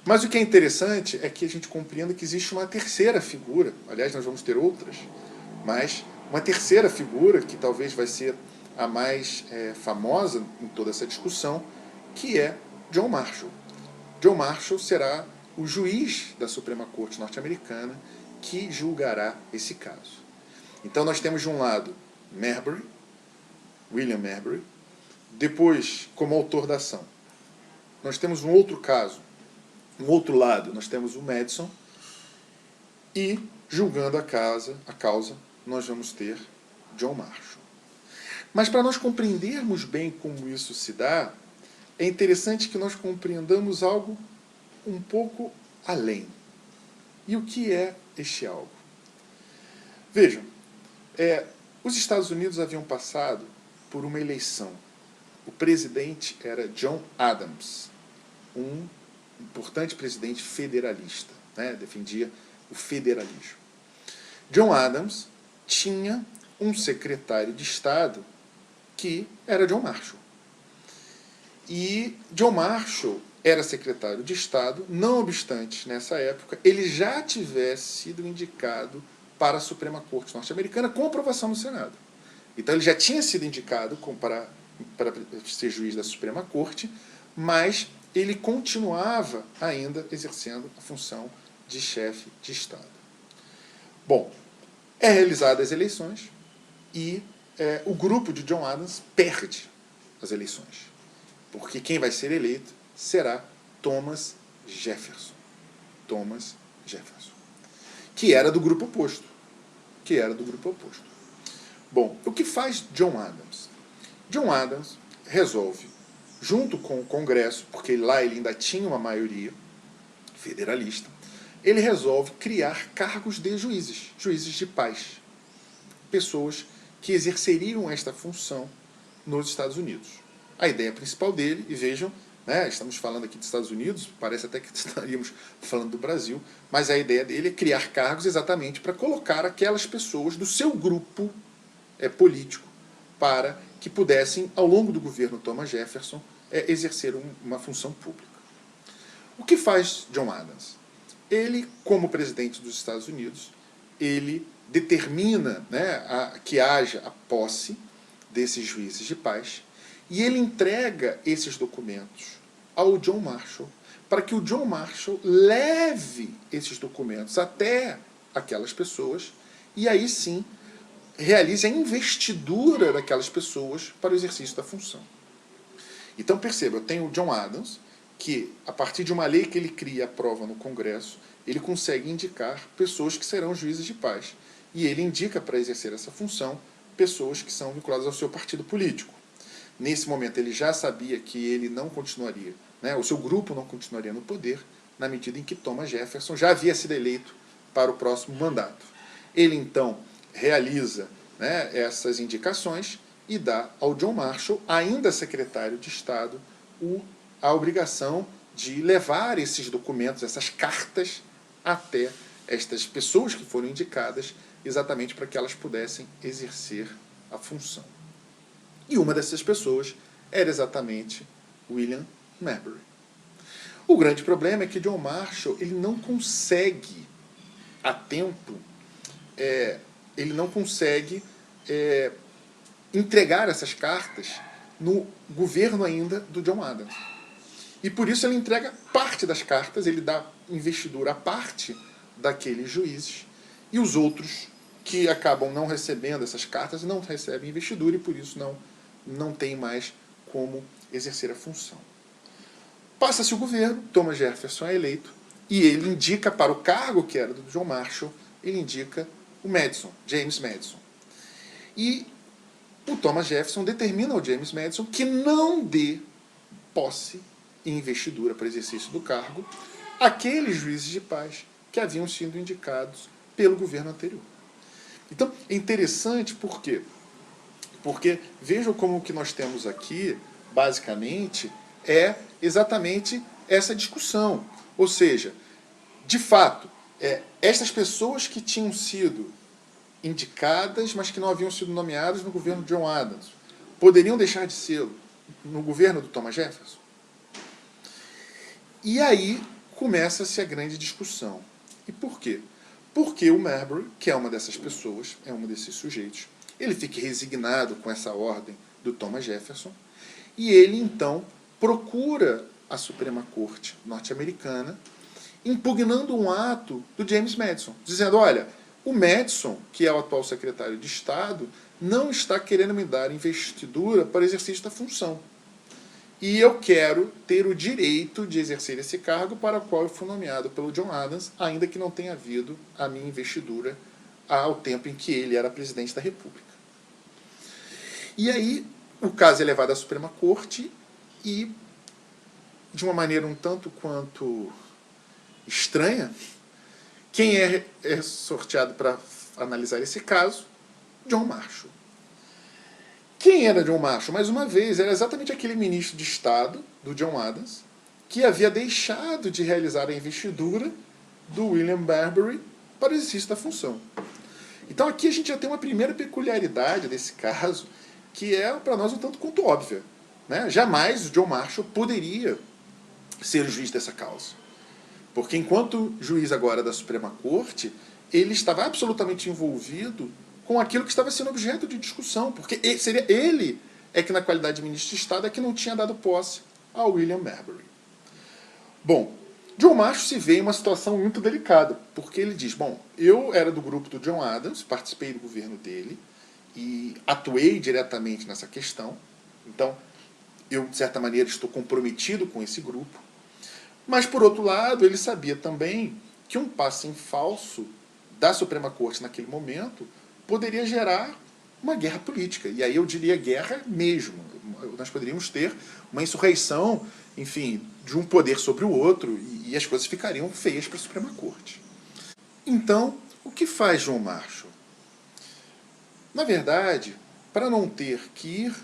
Mas o que é interessante é que a gente compreenda que existe uma terceira figura, aliás, nós vamos ter outras, mas uma terceira figura, que talvez vai ser a mais famosa em toda essa discussão, que é John Marshall. John Marshall será o juiz da Suprema Corte norte-americana que julgará esse caso. Então nós temos de um lado Marbury, William Marbury, depois, como autor da ação, nós temos um outro caso, um outro lado, nós temos o Madison, e, julgando a causa, nós vamos ter John Marshall. Mas para nós compreendermos bem como isso se dá, é interessante que nós compreendamos algo um pouco além. E o que é este algo? Vejam, os Estados Unidos haviam passado por uma eleição. O presidente era John Adams, um importante presidente federalista, né? Defendia o federalismo. John Adams tinha um secretário de Estado que era John Marshall. E John Marshall era secretário de Estado, não obstante, nessa época, ele já tivesse sido indicado para a Suprema Corte norte-americana com aprovação no Senado. Então ele já tinha sido indicado para ser juiz da Suprema Corte, mas ele continuava ainda exercendo a função de chefe de Estado. Bom, realizadas as eleições e o grupo de John Adams perde as eleições, porque quem vai ser eleito será Thomas Jefferson. Thomas Jefferson, que era do grupo oposto. Bom, o que faz John Adams? John Adams resolve, junto com o Congresso, porque lá ele ainda tinha uma maioria federalista, ele resolve criar cargos de juízes, juízes de paz, pessoas que exerceriam esta função nos Estados Unidos. A ideia principal dele, e vejam, né, estamos falando aqui dos Estados Unidos, parece até que estaríamos falando do Brasil, mas a ideia dele é criar cargos exatamente para colocar aquelas pessoas do seu grupo político para que pudessem, ao longo do governo Thomas Jefferson, exercer uma função pública. O que faz John Adams? Ele, como presidente dos Estados Unidos, ele determina, né, que haja a posse desses juízes de paz e ele entrega esses documentos ao John Marshall para que o John Marshall leve esses documentos até aquelas pessoas e aí sim realize a investidura daquelas pessoas para o exercício da função. Então perceba, eu tenho o John Adams, que a partir de uma lei que ele cria e aprova no Congresso, ele consegue indicar pessoas que serão juízes de paz. e ele indica para exercer essa função pessoas que são vinculadas ao seu partido político. Nesse momento ele já sabia que ele não continuaria, né, o seu grupo não continuaria no poder, na medida em que Thomas Jefferson já havia sido eleito para o próximo mandato. Ele então realiza, né, essas indicações e dá ao John Marshall, ainda secretário de Estado, a obrigação de levar esses documentos, essas cartas, até estas pessoas que foram indicadas, exatamente para que elas pudessem exercer a função. E uma dessas pessoas era exatamente William Marbury. O grande problema é que John Marshall ele não consegue, a tempo, ele não consegue entregar essas cartas no governo ainda do John Adams. E por isso ele entrega parte das cartas, ele dá investidura a parte daqueles juízes, e os outros que acabam não recebendo essas cartas não recebem investidura e por isso não tem mais como exercer a função. Passa-se o governo, Thomas Jefferson é eleito, e ele indica para o cargo que era do John Marshall, ele indica o Madison, James Madison. E o Thomas Jefferson determina ao James Madison que não dê posse e investidura para exercício do cargo àqueles juízes de paz que haviam sido indicados pelo governo anterior. Então, é interessante por quê? Porque vejam como o que nós temos aqui, basicamente, é exatamente essa discussão. Ou seja, de fato, essas pessoas que tinham sido indicadas, mas que não haviam sido nomeadas no governo de John Adams, poderiam deixar de ser no governo do Thomas Jefferson? E aí começa-se a grande discussão. E por quê? Porque o Marbury, que é uma dessas pessoas, é um desses sujeitos, ele fica resignado com essa ordem do Thomas Jefferson, e ele então procura a Suprema Corte norte-americana, impugnando um ato do James Madison, dizendo, olha, o Madison, que é o atual secretário de Estado, não está querendo me dar investidura para o exercício da função. E eu quero ter o direito de exercer esse cargo para o qual eu fui nomeado pelo John Adams, ainda que não tenha havido a minha investidura ao tempo em que ele era presidente da República. E aí o caso é levado à Suprema Corte e, de uma maneira um tanto quanto estranha, quem é sorteado para analisar esse caso? John Marshall. Quem era John Marshall? Mais uma vez, era exatamente aquele ministro de Estado do John Adams que havia deixado de realizar a investidura do William Marbury para o exercício da função. Então aqui a gente já tem uma primeira peculiaridade desse caso, que é para nós um tanto quanto óbvia, né? Jamais o John Marshall poderia ser o juiz dessa causa. Porque enquanto juiz agora da Suprema Corte, ele estava absolutamente envolvido com aquilo que estava sendo objeto de discussão, porque seria ele que na qualidade de ministro de Estado é que não tinha dado posse ao William Marbury. Bom, John Marshall se vê em uma situação muito delicada, porque ele diz, bom, eu era do grupo do John Adams, participei do governo dele e atuei diretamente nessa questão, então eu, de certa maneira, estou comprometido com esse grupo, mas, por outro lado, ele sabia também que um passo em falso da Suprema Corte naquele momento poderia gerar uma guerra política. E aí eu diria guerra mesmo. Nós poderíamos ter uma insurreição, enfim, de um poder sobre o outro e as coisas ficariam feias para a Suprema Corte. Então, o que faz John Marshall? Na verdade, para não ter que ir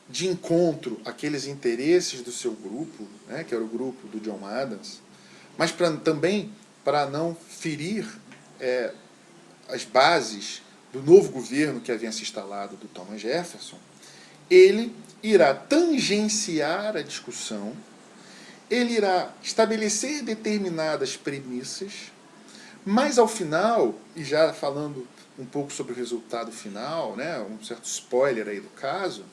de encontro àqueles interesses do seu grupo, né, que era o grupo do John Adams, mas também para não ferir as bases do novo governo que havia se instalado do Thomas Jefferson, ele irá tangenciar a discussão, ele irá estabelecer determinadas premissas, mas ao final, e já falando um pouco sobre o resultado final, né, um certo spoiler aí do caso,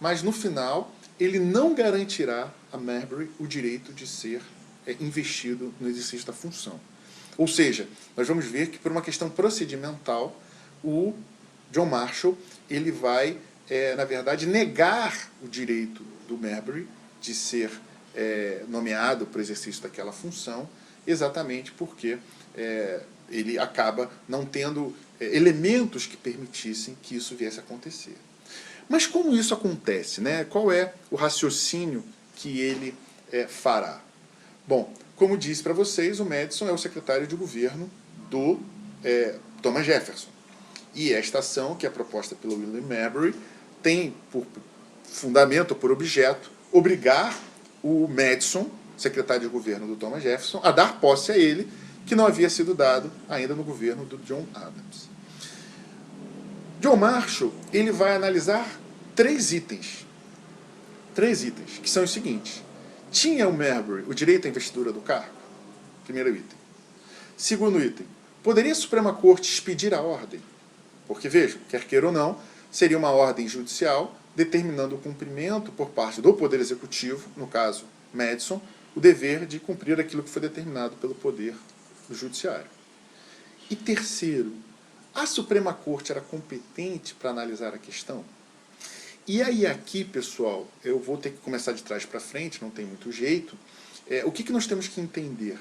mas no final ele não garantirá a Marbury o direito de ser investido no exercício da função. Ou seja, nós vamos ver que por uma questão procedimental, o John Marshall ele vai, na verdade, negar o direito do Marbury de ser nomeado para o exercício daquela função, exatamente porque ele acaba não tendo elementos que permitissem que isso viesse a acontecer. Mas como isso acontece, né? Qual é o raciocínio que ele fará? Bom, como disse para vocês, o Madison é o secretário de governo do Thomas Jefferson. E esta ação, que é proposta pelo William Marbury, tem por fundamento, por objeto, obrigar o Madison, secretário de governo do Thomas Jefferson, a dar posse a ele, que não havia sido dado ainda no governo do John Adams. John Marshall ele vai analisar três itens, que são os seguintes. Tinha o Marbury o direito à investidura do cargo? Primeiro item. Segundo item, poderia a Suprema Corte expedir a ordem? Porque, vejam, quer queira ou não, seria uma ordem judicial determinando o cumprimento por parte do Poder Executivo, no caso, Madison, o dever de cumprir aquilo que foi determinado pelo Poder Judiciário. E terceiro, a Suprema Corte era competente para analisar a questão? E aí aqui, pessoal, eu vou ter que começar de trás para frente, não tem muito jeito. O que nós temos que entender?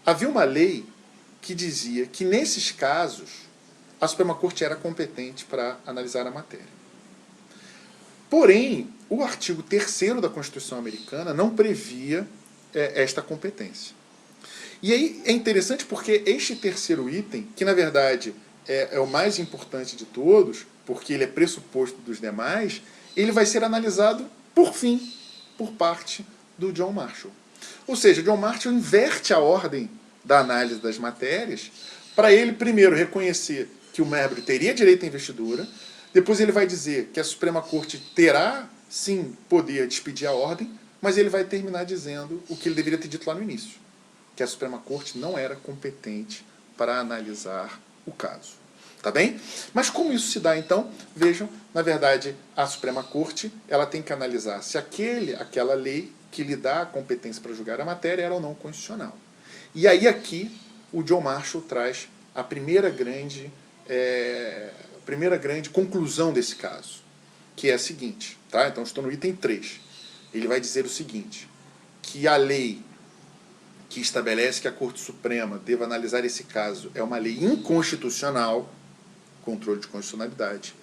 Havia uma lei que dizia que, nesses casos, a Suprema Corte era competente para analisar a matéria. Porém, o artigo 3º da Constituição Americana não previa esta competência. E aí é interessante porque este terceiro item, que na verdade é o mais importante de todos, porque ele é pressuposto dos demais, ele vai ser analisado, por fim, por parte do John Marshall. Ou seja, John Marshall inverte a ordem da análise das matérias para ele, primeiro, reconhecer que o Marbury teria direito à investidura, depois ele vai dizer que a Suprema Corte terá, sim, poder de expedir a ordem, mas ele vai terminar dizendo o que ele deveria ter dito lá no início, que a Suprema Corte não era competente para analisar o caso. Tá bem? Mas como isso se dá, então? Vejam, na verdade, a Suprema Corte ela tem que analisar se aquela lei que lhe dá a competência para julgar a matéria era ou não constitucional. E aí aqui o John Marshall traz a primeira grande conclusão desse caso, que é a seguinte, tá? Então estou no item 3. Ele vai dizer o seguinte, que a lei que estabelece que a Corte Suprema deva analisar esse caso é uma lei inconstitucional, controle de constitucionalidade,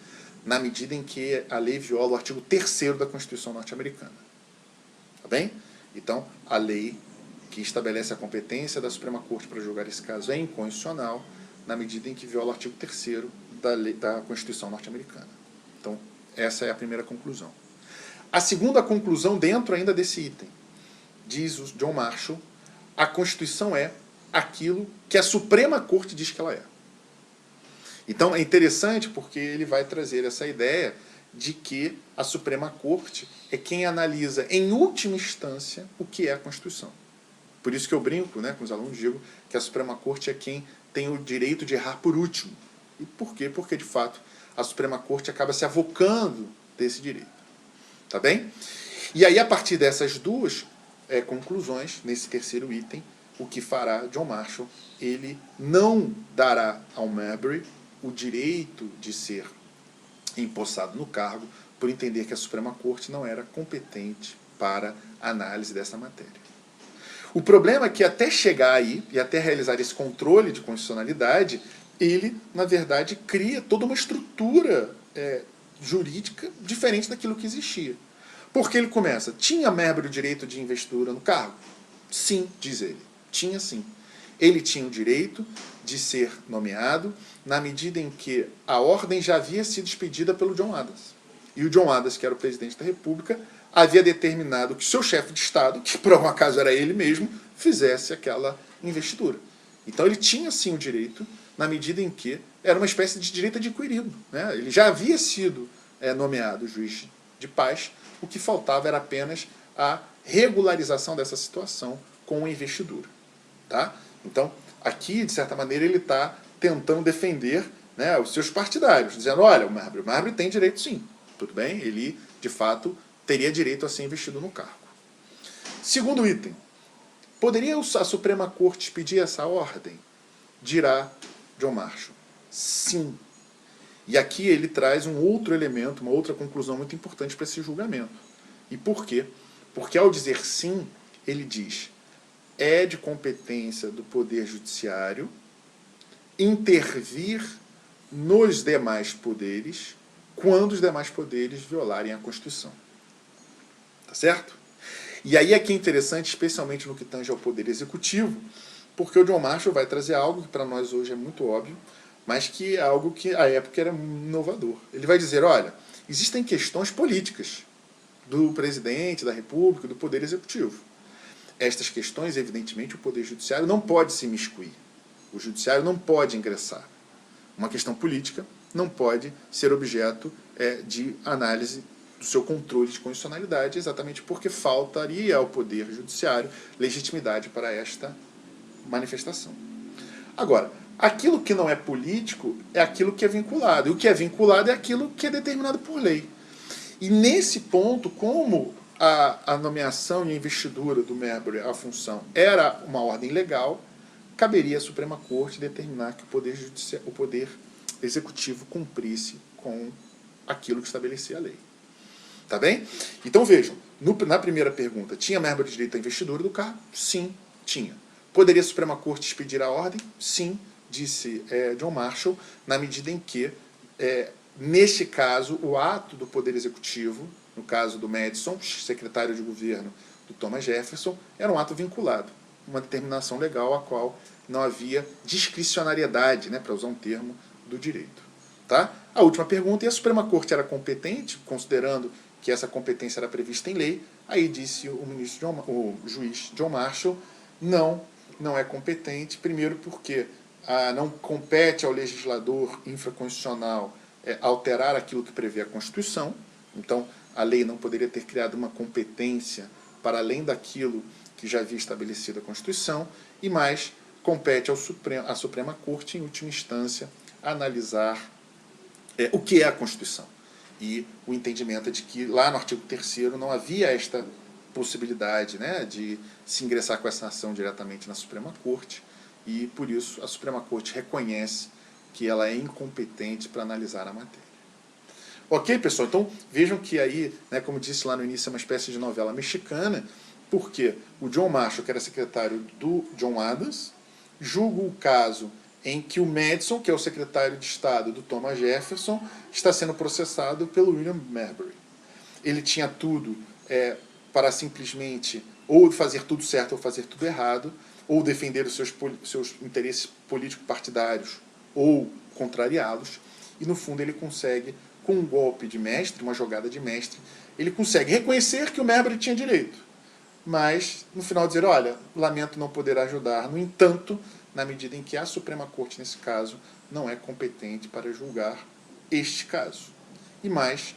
na medida em que a lei viola o artigo 3º da Constituição norte-americana. Tá bem? Então, a lei que estabelece a competência da Suprema Corte para julgar esse caso é inconstitucional, na medida em que viola o artigo 3º da Constituição norte-americana. Então, essa é a primeira conclusão. A segunda conclusão, dentro ainda desse item, diz o John Marshall, a Constituição é aquilo que a Suprema Corte diz que ela é. Então é interessante porque ele vai trazer essa ideia de que a Suprema Corte é quem analisa, em última instância, o que é a Constituição. Por isso que eu brinco, né, com os alunos, digo que a Suprema Corte é quem tem o direito de errar por último. E por quê? Porque, de fato, a Suprema Corte acaba se avocando desse direito. Tá bem? E aí, a partir dessas duas conclusões, nesse terceiro item, o que fará John Marshall? Ele não dará ao Marbury o direito de ser empossado no cargo por entender que a Suprema Corte não era competente para a análise dessa matéria. O problema é que até chegar aí, e até realizar esse controle de constitucionalidade, ele, na verdade, cria toda uma estrutura jurídica diferente daquilo que existia. Porque ele começa, tinha Marbury o direito de investidura no cargo? Sim, diz ele, tinha sim. Ele tinha o direito de ser nomeado na medida em que a ordem já havia sido expedida pelo John Adams. E o John Adams, que era o presidente da República, havia determinado que seu chefe de Estado, que por algum acaso era ele mesmo, fizesse aquela investidura. Então ele tinha sim o direito, na medida em que era uma espécie de direito adquirido, né? Ele já havia sido nomeado juiz de paz, o que faltava era apenas a regularização dessa situação com a investidura. Tá? Então, aqui, de certa maneira, ele está tentando defender, né, os seus partidários, dizendo, olha, o Marbury tem direito sim, tudo bem, ele, de fato, teria direito a ser investido no cargo. Segundo item, poderia a Suprema Corte pedir essa ordem? Dirá John Marshall, sim. E aqui ele traz um outro elemento, uma outra conclusão muito importante para esse julgamento. E por quê? Porque ao dizer sim, ele diz, é de competência do Poder Judiciário intervir nos demais poderes quando os demais poderes violarem a Constituição. Tá certo? E aí é que é interessante, especialmente no que tange ao Poder Executivo, porque o John Marshall vai trazer algo que para nós hoje é muito óbvio, mas que é algo que à época era inovador. Ele vai dizer, olha, existem questões políticas do presidente da República, do Poder Executivo. Estas questões, evidentemente, o Poder Judiciário não pode se imiscuir. O Judiciário não pode ingressar. Uma questão política não pode ser objeto de análise do seu controle de constitucionalidade, exatamente porque faltaria ao Poder Judiciário legitimidade para esta manifestação. Agora, aquilo que não é político é aquilo que é vinculado, e o que é vinculado é aquilo que é determinado por lei. E nesse ponto, como a nomeação e a investidura do Marbury, a função, era uma ordem legal, caberia à Suprema Corte determinar que o Poder Executivo cumprisse com aquilo que estabelecia a lei. Tá bem? Então vejam, na primeira pergunta, tinha Marbury direito à investidura do cargo? Sim, tinha. Poderia a Suprema Corte expedir a ordem? Sim, disse John Marshall, na medida em que, neste caso, o ato do Poder Executivo, no caso do Madison, secretário de governo do Thomas Jefferson, era um ato vinculado, uma determinação legal a qual não havia discricionariedade, né, para usar um termo do direito. Tá? A última pergunta, e a Suprema Corte era competente, considerando que essa competência era prevista em lei? Aí disse o juiz John Marshall, não é competente, primeiro porque não compete ao legislador infraconstitucional alterar aquilo que prevê a Constituição, então a lei não poderia ter criado uma competência para além daquilo que já havia estabelecido a Constituição, e mais, compete à Suprema Corte, em última instância, analisar o que é a Constituição. E o entendimento é de que lá no artigo 3º não havia esta possibilidade, né, de se ingressar com essa ação diretamente na Suprema Corte, e por isso a Suprema Corte reconhece que ela é incompetente para analisar a matéria. Ok, pessoal? Então vejam que aí, né, como disse lá no início, é uma espécie de novela mexicana, porque o John Marshall, que era secretário do John Adams, julga o caso em que o Madison, que é o secretário de Estado do Thomas Jefferson, está sendo processado pelo William Marbury. Ele tinha tudo para simplesmente ou fazer tudo certo ou fazer tudo errado, ou defender os seus interesses político-partidários ou contrariá-los, e no fundo ele consegue, com um golpe de mestre, uma jogada de mestre, ele consegue reconhecer que o Marbury tinha direito, mas no final dizer, olha, lamento não poder ajudar, no entanto, na medida em que a Suprema Corte, nesse caso, não é competente para julgar este caso. E mais,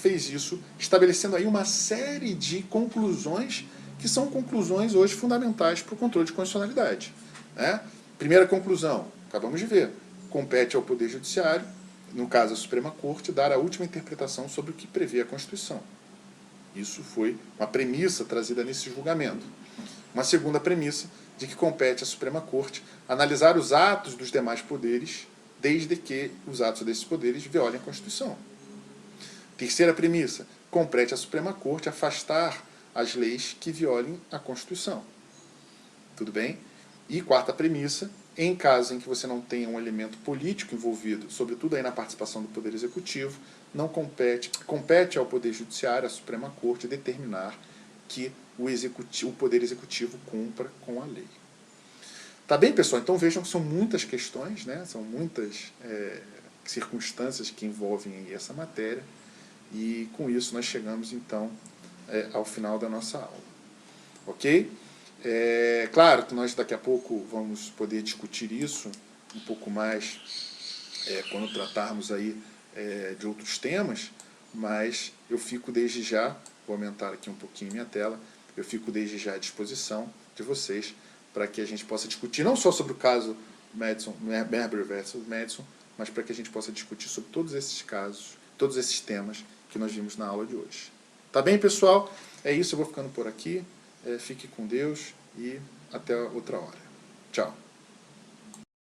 fez isso estabelecendo aí uma série de conclusões que são conclusões hoje fundamentais para o controle de constitucionalidade. Né? Primeira conclusão, acabamos de ver, compete ao Poder Judiciário, no caso a Suprema Corte, dar a última interpretação sobre o que prevê a Constituição. Isso foi uma premissa trazida nesse julgamento. Uma segunda premissa, de que compete à Suprema Corte analisar os atos dos demais poderes, desde que os atos desses poderes violem a Constituição. Terceira premissa, compete à Suprema Corte afastar as leis que violem a Constituição. Tudo bem? E quarta premissa, em caso em que você não tenha um elemento político envolvido, sobretudo aí na participação do Poder Executivo, não compete ao Poder Judiciário, à Suprema Corte, determinar que o Poder Executivo cumpra com a lei. Tá bem, pessoal? Então vejam que são muitas questões, né? São muitas circunstâncias que envolvem essa matéria, e com isso nós chegamos então ao final da nossa aula. Ok? Claro que nós daqui a pouco vamos poder discutir isso um pouco mais quando tratarmos aí de outros temas, mas eu fico desde já, vou aumentar aqui um pouquinho minha tela, eu fico desde já à disposição de vocês para que a gente possa discutir não só sobre o caso Marbury versus Madison, mas para que a gente possa discutir sobre todos esses casos, todos esses temas que nós vimos na aula de hoje. Tá bem, pessoal? É isso, eu vou ficando por aqui. Fique com Deus e até outra hora. Tchau.